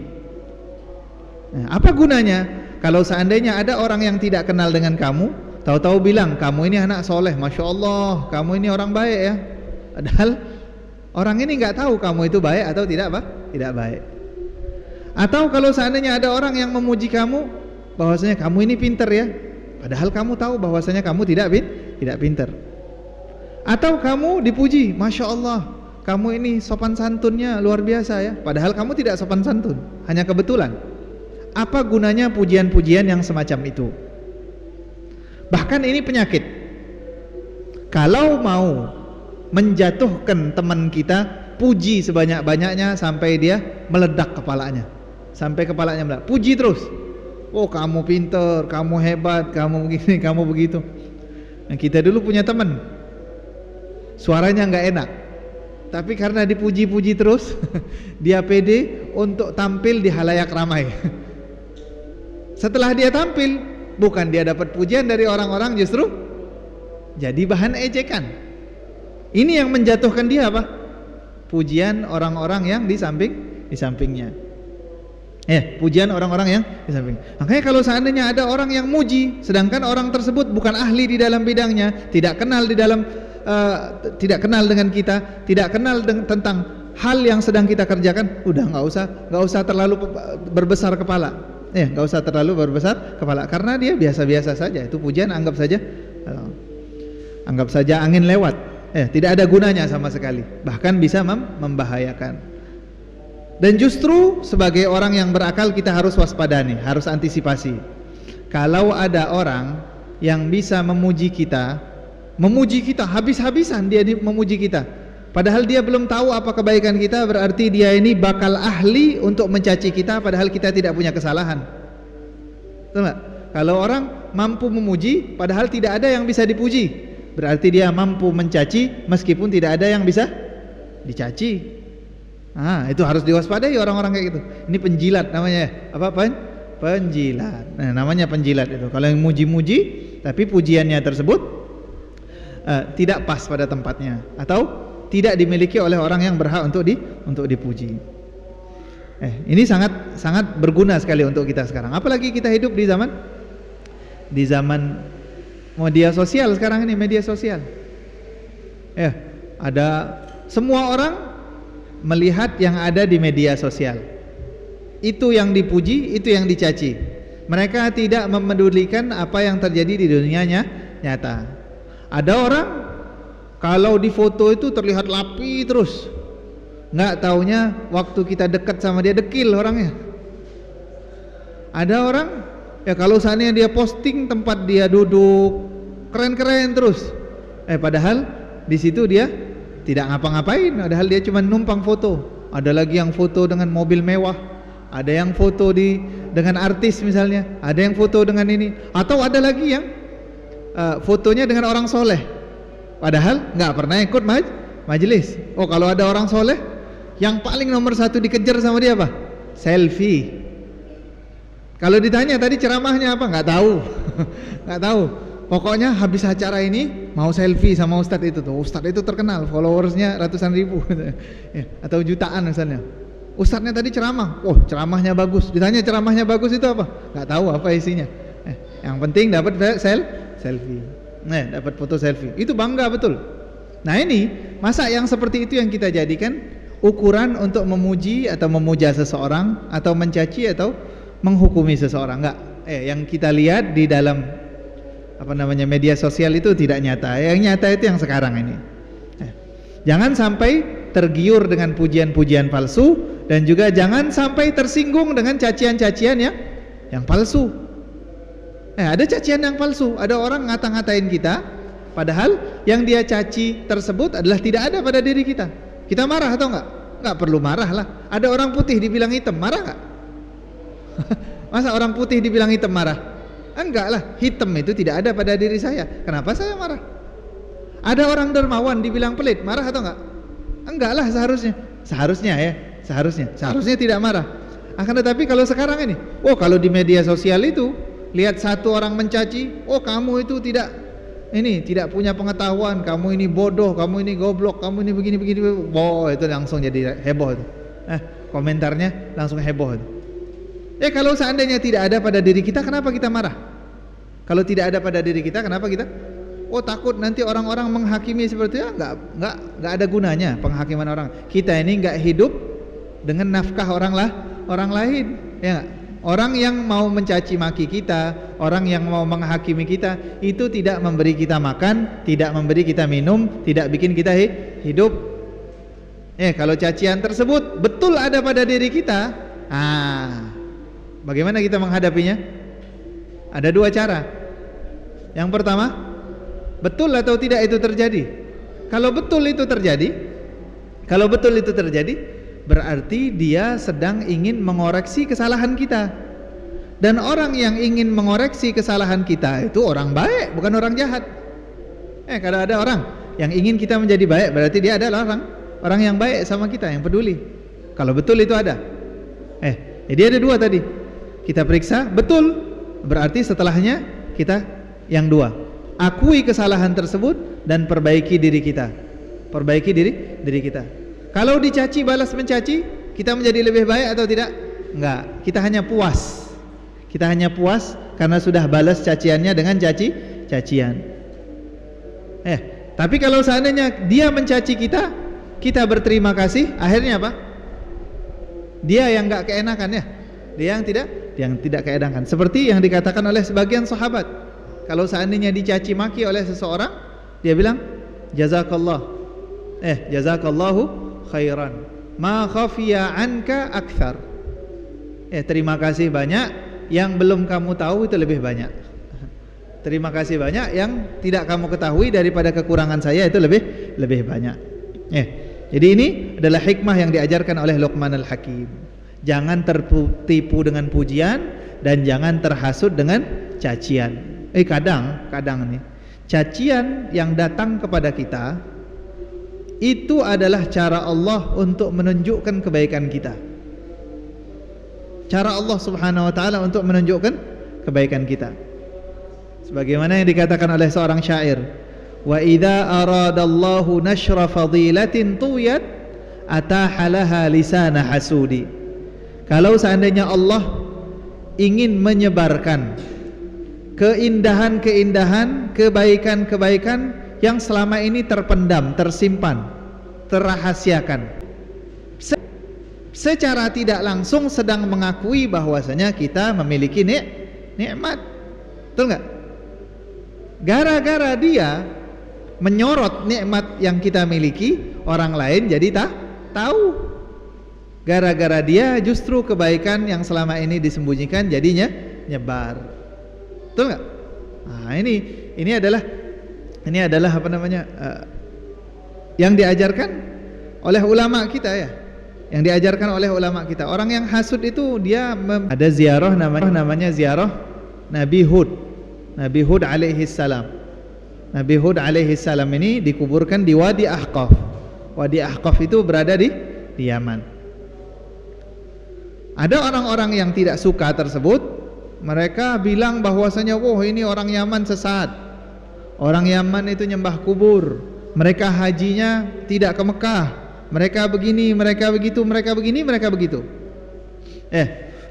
Apa gunanya kalau seandainya ada orang yang tidak kenal dengan kamu, tahu-tahu bilang kamu ini anak soleh, masya Allah, kamu ini orang baik ya. Padahal orang ini nggak tahu kamu itu baik atau tidak baik. Atau kalau seandainya ada orang yang memuji kamu, bahwasanya kamu ini pinter ya, padahal kamu tahu bahwasanya kamu tidak pinter. Atau kamu dipuji, masya Allah, kamu ini sopan santunnya luar biasa ya, padahal kamu tidak sopan santun, hanya kebetulan. Apa gunanya pujian-pujian yang semacam itu? Bahkan ini penyakit. Kalau mau menjatuhkan teman kita, puji sebanyak-banyaknya sampai dia meledak kepalanya, sampai kepalanya meledak, puji terus. Oh kamu pinter, kamu hebat, kamu begini, kamu begitu. Nah, kita dulu punya teman, suaranya nggak enak, tapi karena dipuji-puji terus, dia pede untuk tampil di halayak ramai. Setelah dia tampil, bukan dia dapat pujian dari orang-orang, justru jadi bahan ejekan. Ini yang menjatuhkan dia apa? Pujian orang-orang yang di sampingnya. Pujian orang-orang yang di samping. Makanya kalau seandainya ada orang yang muji, sedangkan orang tersebut bukan ahli di dalam bidangnya, tidak kenal di dalam tidak kenal dengan kita, tidak kenal tentang hal yang sedang kita kerjakan, udah nggak usah terlalu berbesar kepala. Nggak usah terlalu berbesar kepala, karena dia biasa-biasa saja. Itu pujian anggap saja angin lewat. Tidak ada gunanya sama sekali, bahkan bisa membahayakan. Dan justru sebagai orang yang berakal kita harus waspada nih, harus antisipasi. Kalau ada orang yang bisa memuji kita habis-habisan, dia memuji kita, padahal dia belum tahu apa kebaikan kita, berarti dia ini bakal ahli untuk mencaci kita padahal kita tidak punya kesalahan. Betul nggak? Kalau orang mampu memuji padahal tidak ada yang bisa dipuji, berarti dia mampu mencaci meskipun tidak ada yang bisa dicaci. Itu harus diwaspadai orang-orang kayak gitu. Ini penjilat namanya. Apa? Penjilat. Namanya penjilat itu. Kalau yang muji-muji tapi pujiannya tersebut tidak pas pada tempatnya atau tidak dimiliki oleh orang yang berhak untuk dipuji. Ini sangat berguna sekali untuk kita sekarang. Apalagi kita hidup di zaman media sosial sekarang ini, media sosial. Ada semua orang melihat yang ada di media sosial. Itu yang dipuji, itu yang dicaci. Mereka tidak memedulikan apa yang terjadi di dunia nyata. Ada orang kalau di foto itu terlihat rapi terus, nggak taunya waktu kita dekat sama dia dekil orangnya. Ada orang kalau seandainya dia posting tempat dia duduk keren-keren terus, padahal di situ dia tidak ngapa-ngapain, padahal dia cuma numpang foto. Ada lagi yang foto dengan mobil mewah, ada yang foto dengan artis misalnya, ada yang foto dengan ini, atau ada lagi yang fotonya dengan orang soleh, padahal nggak pernah ikut majelis. Kalau ada orang soleh, yang paling nomor satu dikejar sama dia apa? Selfie. Kalau ditanya tadi ceramahnya apa, nggak tahu. Nggak tahu. Pokoknya habis acara ini mau selfie sama ustadz itu tuh. Ustadz itu terkenal, followersnya ratusan ribu atau jutaan misalnya. Ustadznya tadi ceramah, ceramahnya bagus. Ditanya ceramahnya bagus itu apa? Nggak tahu apa isinya. Yang penting dapat selfie. Dapat foto selfie. Itu bangga betul. Nah ini, masa yang seperti itu yang kita jadikan ukuran untuk memuji atau memuja seseorang, atau mencaci atau menghukumi seseorang? Enggak. Yang kita lihat di dalam media sosial itu tidak nyata. Yang nyata itu yang sekarang ini. Jangan sampai tergiur dengan pujian-pujian palsu, dan juga jangan sampai tersinggung dengan cacian-cacian yang palsu. Ada cacian yang palsu. Ada orang ngata-ngatain kita, padahal yang dia caci tersebut adalah tidak ada pada diri kita. Kita marah atau enggak? Enggak perlu marah lah. Ada orang putih dibilang hitam, marah enggak? Masa orang putih dibilang hitam marah? Enggak lah, hitam itu tidak ada pada diri saya. Kenapa saya marah? Ada orang dermawan dibilang pelit, marah atau enggak? Enggak lah seharusnya tidak marah. Akan tetapi kalau sekarang ini, kalau di media sosial itu lihat satu orang mencaci, kamu itu tidak punya pengetahuan, kamu ini bodoh, kamu ini goblok, kamu ini begini, itu langsung jadi heboh itu. Komentarnya langsung heboh itu. Kalau seandainya tidak ada pada diri kita, kenapa kita marah? Kalau tidak ada pada diri kita, kenapa kita takut nanti orang-orang menghakimi seperti itu? Enggak ada gunanya penghakiman orang. Kita ini enggak hidup dengan nafkah orang lain, ya enggak? Orang yang mau mencaci maki kita, orang yang mau menghakimi kita, itu tidak memberi kita makan, tidak memberi kita minum, tidak bikin kita hidup. Kalau cacian tersebut betul ada pada diri kita, bagaimana kita menghadapinya? Ada dua cara. Yang pertama, betul atau tidak itu terjadi. Kalau betul itu terjadi, berarti dia sedang ingin mengoreksi kesalahan kita. Dan orang yang ingin mengoreksi kesalahan kita itu orang baik, bukan orang jahat. Kalau ada orang yang ingin kita menjadi baik, berarti dia adalah orang yang baik sama kita, yang peduli. Kalau betul itu ada. Jadi ada dua tadi. Kita periksa, betul, berarti setelahnya kita yang dua, akui kesalahan tersebut dan perbaiki diri kita. Perbaiki diri kita. Kalau dicaci balas mencaci, kita menjadi lebih baik atau tidak? Enggak, kita hanya puas. Kita hanya puas karena sudah balas caciannya dengan cacian. Tapi kalau seandainya dia mencaci kita, kita berterima kasih, akhirnya apa? Dia yang enggak keenakan ya. Dia yang tidak keenakan. Seperti yang dikatakan oleh sebagian sahabat. Kalau seandainya dicaci maki oleh seseorang, dia bilang jazakallahu khairan. Ma khafiya anka akthar. Terima kasih banyak, yang belum kamu tahu itu lebih banyak. Terima kasih banyak, yang tidak kamu ketahui daripada kekurangan saya itu lebih banyak. Jadi ini adalah hikmah yang diajarkan oleh Luqman Al-Hakim. Jangan tertipu dengan pujian dan jangan terhasut dengan cacian. Kadang nih, cacian yang datang kepada kita itu adalah cara Allah untuk menunjukkan kebaikan kita. Cara Allah Subhanahu wa taala untuk menunjukkan kebaikan kita. Sebagaimana yang dikatakan oleh seorang syair, wa idza aradallahu nashra fadilatin tuyat ataha laha lisana hasudi. Kalau seandainya Allah ingin menyebarkan keindahan-keindahan, kebaikan-kebaikan yang selama ini terpendam, tersimpan, terrahasiakan, secara tidak langsung sedang mengakui bahwasanya kita memiliki nikmat. Betul enggak? Gara-gara dia menyorot nikmat yang kita miliki, orang lain jadi tahu. Gara-gara dia justru kebaikan yang selama ini disembunyikan jadinya nyebar. Betul enggak? Nah, ini adalah apa namanya? Yang diajarkan oleh ulama kita ya. Yang diajarkan oleh ulama kita. Orang yang hasud itu dia ada ziarah namanya ziarah Nabi Hud. Nabi Hud alaihi salam. Nabi Hud alaihi salam ini dikuburkan di Wadi Ahqaf. Wadi Ahqaf itu berada di Yaman. Ada orang-orang yang tidak suka tersebut. Mereka bilang bahwasanya ini orang Yaman sesat. Orang Yaman itu nyembah kubur. Mereka hajinya tidak ke Mekah. Mereka begini, mereka begitu, mereka begini, mereka begitu.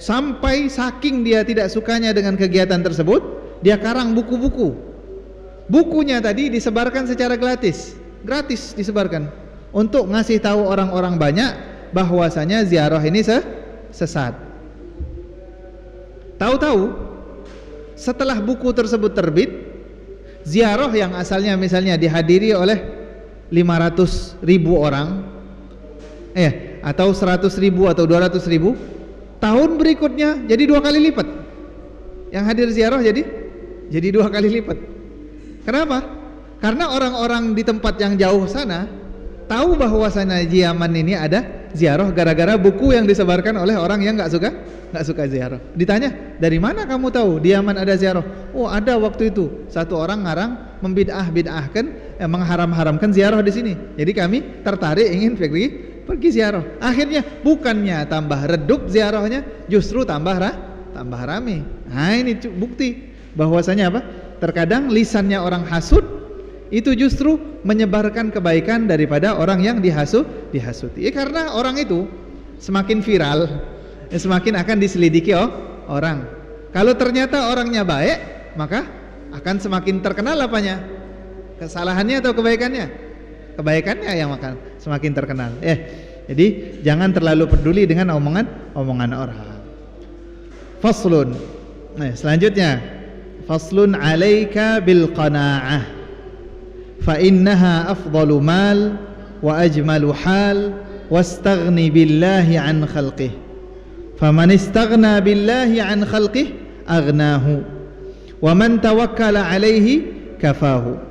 Sampai saking dia tidak sukanya dengan kegiatan tersebut, dia karang buku-buku. Bukunya tadi disebarkan secara gratis disebarkan untuk ngasih tahu orang-orang banyak bahwasanya ziarah ini sesat. Tahu-tahu setelah buku tersebut terbit, ziarah yang asalnya misalnya dihadiri oleh 500.000 orang, atau 100.000 atau 200.000, tahun berikutnya jadi 2 kali lipat. Yang hadir ziarah jadi 2 kali lipat. Kenapa? Karena orang-orang di tempat yang jauh sana tahu bahwasanya di Yaman ini ada ziarah gara-gara buku yang disebarkan oleh orang yang nggak suka ziarah. Ditanya, dari mana kamu tahu di Yaman ada ziarah? Oh, ada waktu itu satu orang ngarang membid'ahkan, mengharam-haramkan ziarah di sini. Jadi kami tertarik ingin pergi ziarah. Akhirnya bukannya tambah redup ziarahnya, justru tambah rame. Nah, ini bukti bahwasanya apa? Terkadang lisannya orang hasud itu justru menyebarkan kebaikan daripada orang yang dihasuti. Karena orang itu semakin viral, semakin akan diselidiki orang. Kalau ternyata orangnya baik, maka akan semakin terkenal apanya? Kesalahannya atau kebaikannya? Kebaikannya yang akan semakin terkenal. Jadi jangan terlalu peduli dengan omongan orang. Faslun. Selanjutnya, faslun 'alaika bil qanaa'ah fa innaha afdalu mal wa ajmalu hal wastaghni billahi an khalqih faman istaghna billahi an khalqih aghnahu wa man tawakkala 'alaihi kafahu.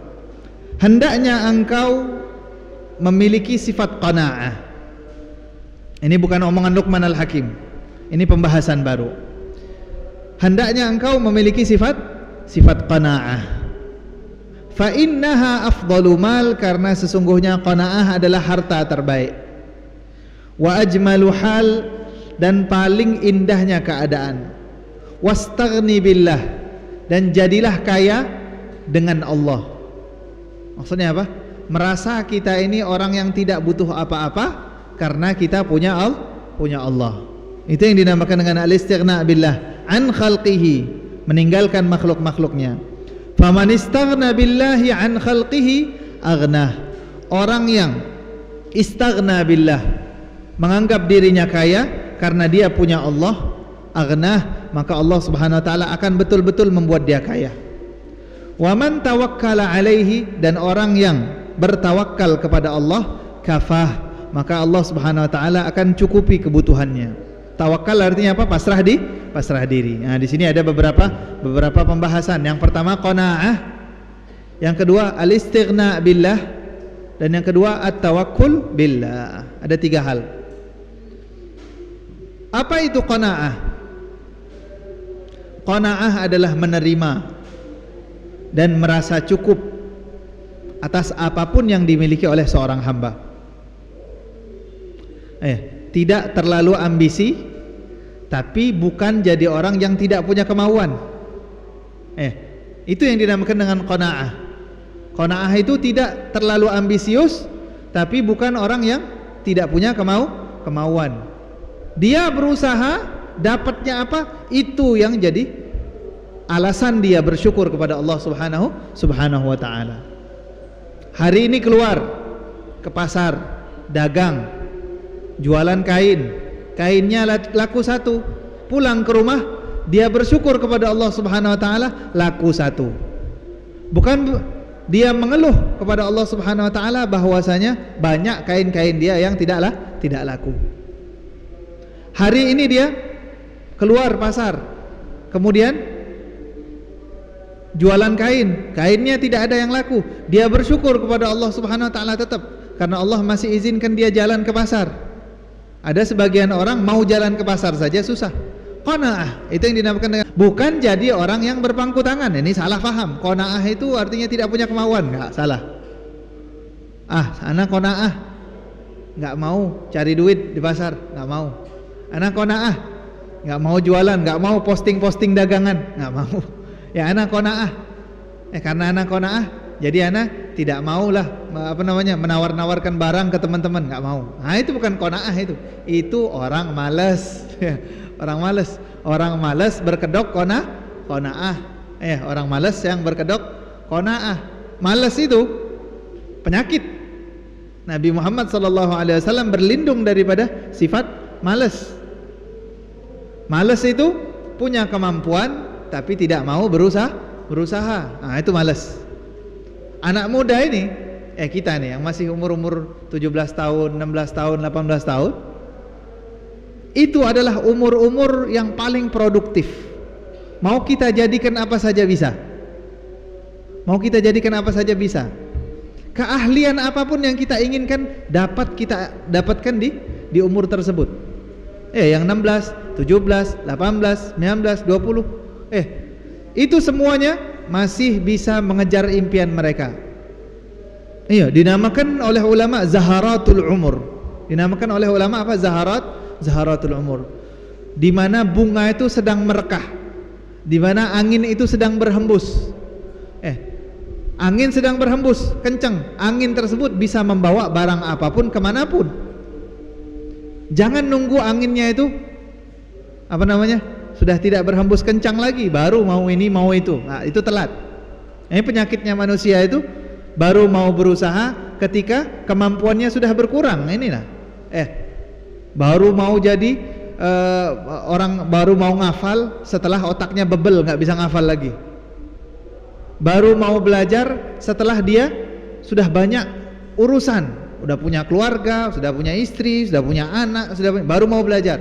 Hendaknya engkau memiliki sifat qanaa'ah. Ini bukan omongan Luqman Al-Hakim, ini pembahasan baru. Hendaknya engkau memiliki sifat qanaa'ah. Fa innaha afdalu mal, karena sesungguhnya qanaa'ah adalah harta terbaik. Wa ajmalu hal, dan paling indahnya keadaan. Wastaghni billah, dan jadilah kaya dengan Allah. Maksudnya apa? Merasa kita ini orang yang tidak butuh apa-apa karena kita punya Allah. Itu yang dinamakan dengan al-istighna billah an khalqihi, meninggalkan makhluk-makhluknya. Faman istaghna billahi an khalqihi aghnah. Orang yang istaghna billah, menganggap dirinya kaya karena dia punya Allah, aghnah, maka Allah Subhanahu wa taala akan betul-betul membuat dia kaya. Wa man tawakkala alaihi, dan orang yang bertawakal kepada Allah, kafah, maka Allah Subhanahu wa taala akan cukupi kebutuhannya. Tawakal artinya apa? Pasrah diri. Nah, di sini ada beberapa pembahasan. Yang pertama qanaah, yang kedua al-istighna billah, dan yang kedua at-tawakkul billah. Ada 3 hal. Apa itu qanaah? Qanaah adalah menerima dan merasa cukup atas apapun yang dimiliki oleh seorang hamba. Tidak terlalu ambisi, tapi bukan jadi orang yang tidak punya kemauan. Itu yang dinamakan dengan qanaah. Qanaah itu tidak terlalu ambisius, tapi bukan orang yang tidak punya kemauan. Dia berusaha, dapatnya apa? Itu yang jadi alasan dia bersyukur kepada Allah Subhanahu wa taala. Hari ini keluar ke pasar, dagang, jualan kainnya laku 1, pulang ke rumah dia bersyukur kepada Allah Subhanahu wa taala, laku 1. Bukan dia mengeluh kepada Allah Subhanahu wa taala bahwasanya banyak kain-kain dia yang tidak laku. Hari ini dia keluar pasar, kemudian jualan kainnya tidak ada yang laku, dia bersyukur kepada Allah Subhanahu wa taala tetap, karena Allah masih izinkan dia jalan ke pasar. Ada sebagian orang mau jalan ke pasar saja susah. Qanaah itu yang dinamakan dengan, bukan jadi orang yang berpangku tangan. Ini salah paham. Qanaah itu artinya tidak punya kemauan. Enggak, salah. Anak qanaah, enggak mau cari duit di pasar, enggak mau. Anak qanaah, enggak mau jualan, enggak mau posting dagangan, enggak mau. Ya anak qanaah. Karena anak qanaah, jadi anak tidak maulah menawar-nawarkan barang ke teman-teman, nggak mau. Nah, itu bukan qanaah, itu orang malas. Orang malas berkedok qanaah. Orang malas yang berkedok qanaah. Malas itu penyakit. Nabi Muhammad SAW berlindung daripada sifat malas. Malas itu punya kemampuan tapi tidak mau berusaha. Nah, itu malas. Anak muda ini, kita nih yang masih umur 17 tahun, 16 tahun, 18 tahun, itu adalah umur-umur yang paling produktif. Mau kita jadikan apa saja bisa. Keahlian apapun yang kita inginkan dapat kita dapatkan di umur tersebut. Yang 16, 17, 18, 19, 20, itu semuanya masih bisa mengejar impian mereka. Dinamakan oleh ulama zaharatul umur. Dinamakan oleh ulama apa? Zaharatul umur. Di mana bunga itu sedang merekah, di mana angin itu sedang berhembus. Angin sedang berhembus kencang. Angin tersebut bisa membawa barang apapun kemanapun. Jangan nunggu anginnya itu sudah tidak berhembus kencang lagi baru mau ini mau itu. Nah, itu telat. Ini penyakitnya manusia itu, baru mau berusaha ketika kemampuannya sudah berkurang. Baru mau jadi orang, baru mau ngafal setelah otaknya bebel, nggak bisa ngafal lagi. Baru mau belajar setelah dia sudah banyak urusan, udah punya keluarga, sudah punya istri, sudah punya anak, baru mau belajar.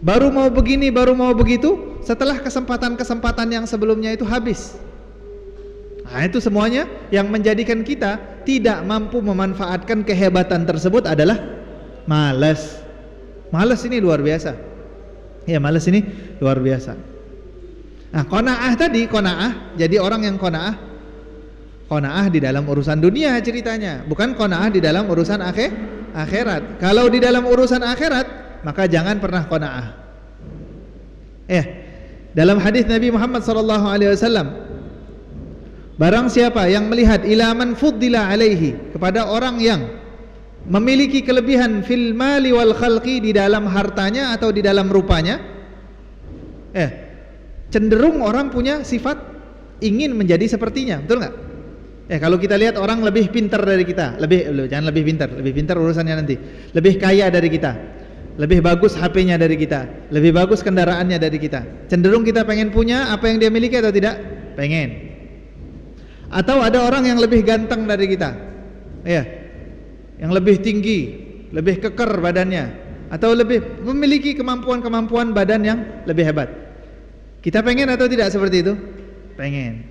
Baru mau begini, baru mau begitu, setelah kesempatan-kesempatan yang sebelumnya itu habis. Nah, itu semuanya yang menjadikan kita tidak mampu memanfaatkan kehebatan tersebut adalah malas. Malas ini luar biasa. Malas ini luar biasa. Nah, qanaah tadi, jadi orang yang qanaah di dalam urusan dunia ceritanya, bukan qanaah di dalam urusan akhirat. Kalau di dalam urusan akhirat, maka jangan pernah qanaah. Dalam hadis Nabi Muhammad SAW, barang siapa yang melihat ila man fuddila alaihi, kepada orang yang memiliki kelebihan fil mali wal khalqi, di dalam hartanya atau di dalam rupanya. Cenderung orang punya sifat ingin menjadi sepertinya, betul nggak? Kalau kita lihat orang lebih pintar dari kita, jangan lebih pintar urusannya nanti. Lebih kaya dari kita, lebih bagus HP-nya dari kita, lebih bagus kendaraannya dari kita. Cenderung kita pengen punya apa yang dia miliki atau tidak? Pengen. Atau ada orang yang lebih ganteng dari kita, yang lebih tinggi, lebih keker badannya, atau lebih memiliki kemampuan badan yang lebih hebat. Kita pengen atau tidak seperti itu? Pengen.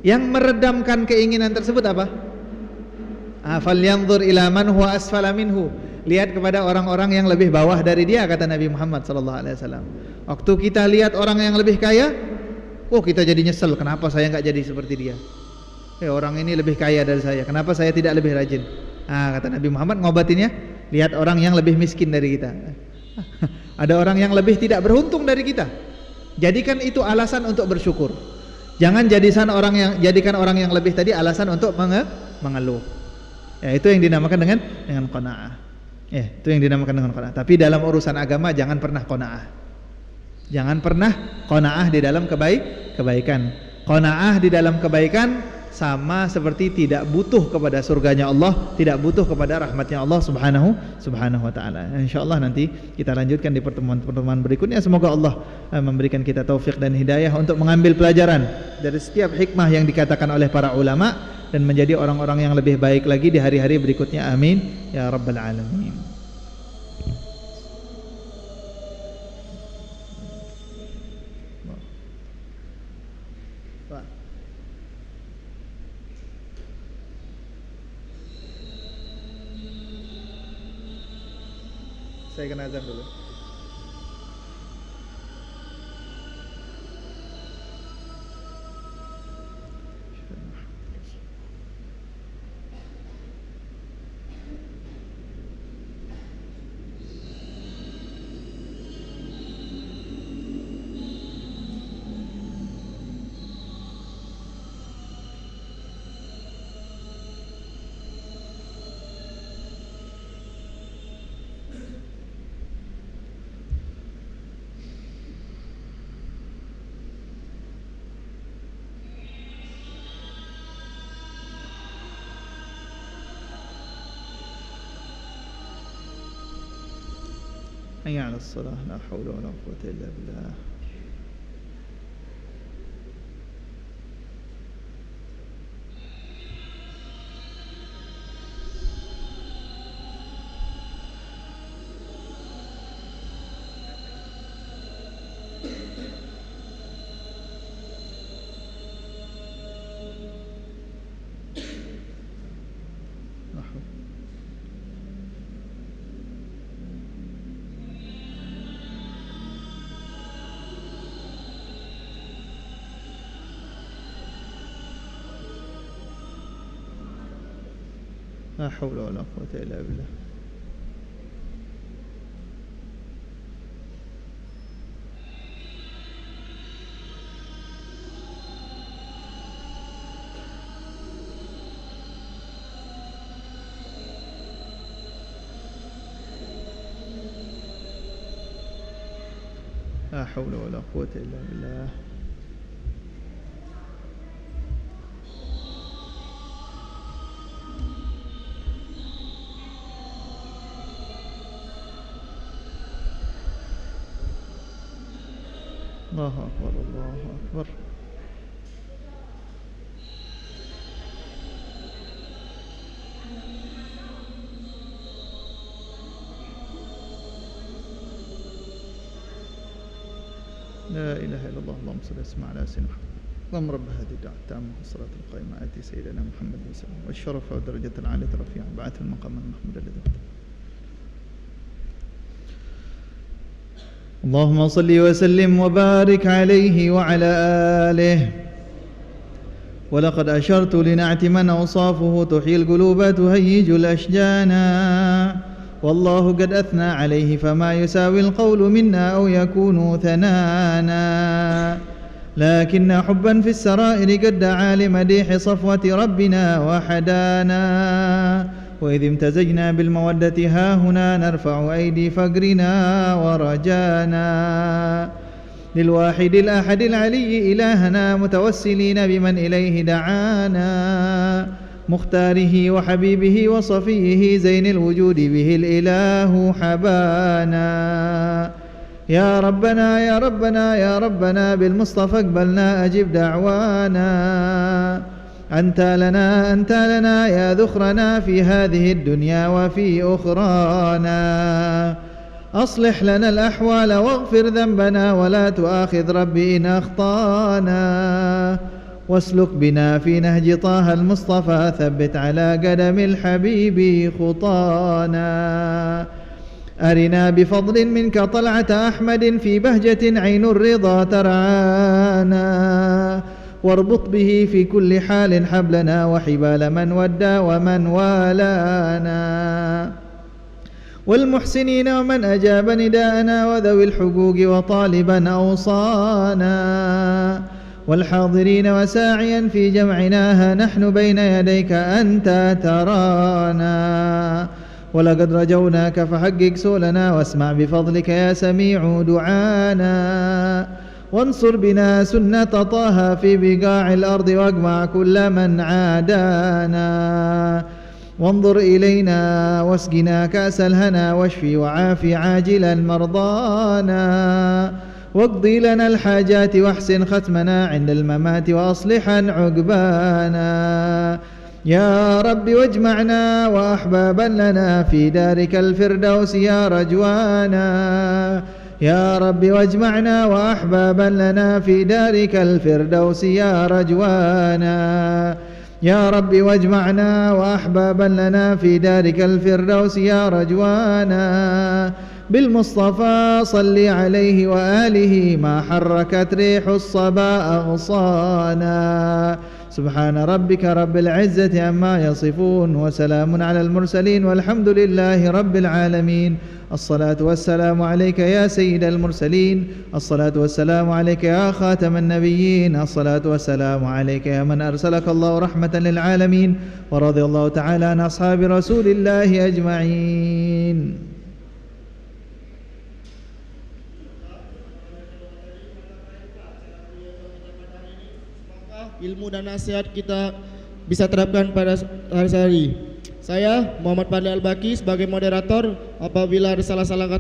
Yang meredamkan keinginan tersebut apa? Falyanzur ila man huwa asfala minhu. Lihat kepada orang-orang yang lebih bawah dari dia, kata Nabi Muhammad SAW. Waktu kita lihat orang yang lebih kaya, kita jadi nyesel, kenapa saya nggak jadi seperti dia? Orang ini lebih kaya dari saya, kenapa saya tidak lebih rajin? Kata Nabi Muhammad ngobatinnya, lihat orang yang lebih miskin dari kita. Ada orang yang lebih tidak beruntung dari kita. Jadikan itu alasan untuk bersyukur. Jangan jadikan orang yang lebih tadi alasan untuk mengeluh. Itu yang dinamakan dengan qanaah. Itu yang dinamakan dengan qanaah. Tapi dalam urusan agama jangan pernah qanaah. Jangan pernah qanaah di dalam kebaikan. Qanaah di dalam kebaikan sama seperti tidak butuh kepada surganya Allah, tidak butuh kepada rahmatnya Allah subhanahu wa ta'ala. InsyaAllah nanti kita lanjutkan di pertemuan berikutnya. Semoga Allah memberikan kita taufik dan hidayah untuk mengambil pelajaran dari setiap hikmah yang dikatakan oleh para ulama, dan menjadi orang-orang yang lebih baik lagi di hari-hari berikutnya. Amin ya rabbal alamin. Saya kena azan dulu. حي على الصلاة لا حول ولا قوة إلا بالله. لا حول ولا قوة إلا بالله. لا حول ولا قوة إلا بالله. الله أكبر الله أكبر. لا إله إلا الله. اللهم صل وسلم على سيدنا محمد. اللهم رب هذه الدعوة التامة والصلاة القائمة آتي سيدنا محمد وسلم والشرف والدرجة العالية الرفيعة بعث المقام المحمود الذي اللهم صل وسلم وبارك عليه وعلى آله. ولقد أشرت لنعت من أوصافه تحيي القلوب تهيج الأشجانا، والله قد أثنى عليه فما يساوي القول منا أو يكون ثنانا، لكن حبا في السرائر قد دعا لمديح صفوة ربنا وحدانا، وإذ امتزجنا بالمودة هاهنا نرفع أيدي فقرنا ورجانا للواحد الأحد العلي إلهنا متوسلين بمن إليه دعانا مختاره وحبيبه وصفيه زين الوجود به الإله حبانا يا ربنا يا ربنا يا ربنا بالمصطفى اقبلنا أجب دعوانا أنت لنا يا ذخرنا في هذه الدنيا وفي أخرانا أصلح لنا الأحوال واغفر ذنبنا ولا تؤاخذ ربي إن أخطانا واسلك بنا في نهج طه المصطفى ثبت على قدم الحبيب خطانا أرنا بفضل منك طلعة أحمد في بهجة عين الرضا ترعانا واربط به في كل حال حبلنا وحبال من ودى ومن والانا والمحسنين ومن أجاب نداءنا وذوي الحقوق وطالبا أوصانا والحاضرين وساعيا في جمعناها نحن بين يديك أنت ترانا ولقد رجوناك فحقق سؤلنا واسمع بفضلك يا سميع دعانا وانصر بنا سنة طه في بقاع الأرض واجمع كل من عادانا وانظر إلينا واسقنا كأس الهنا واشفي وعافي عاجلا مرضانا واقضي لنا الحاجات واحسن ختمنا عند الممات وأصلحا عقبانا يا رب واجمعنا وأحبابا لنا في دارك الفردوس يا رجوانا يا رب واجمعنا وأحبابا لنا في دارك الفردوس يا رجوانا يا رب واجمعنا وأحبابا لنا في دارك الفردوس يا رجوانا بالمصطفى صل عليه وآله ما حركت ريح الصبا أغصانا سبحان ربك رب العزة عما يصفون وسلام على المرسلين والحمد لله رب العالمين الصلاة والسلام عليك يا سيد المرسلين الصلاة والسلام عليك يا خاتم النبيين الصلاة والسلام عليك يا من أرسلك الله رحمة للعالمين ورضي الله تعالى عن أصحاب رسول الله أجمعين. Ilmu dan nasihat kita bisa terapkan pada hari-hari. Saya Muhammad Fadli Al-Baqi sebagai moderator. Apabila ada salah-salah kata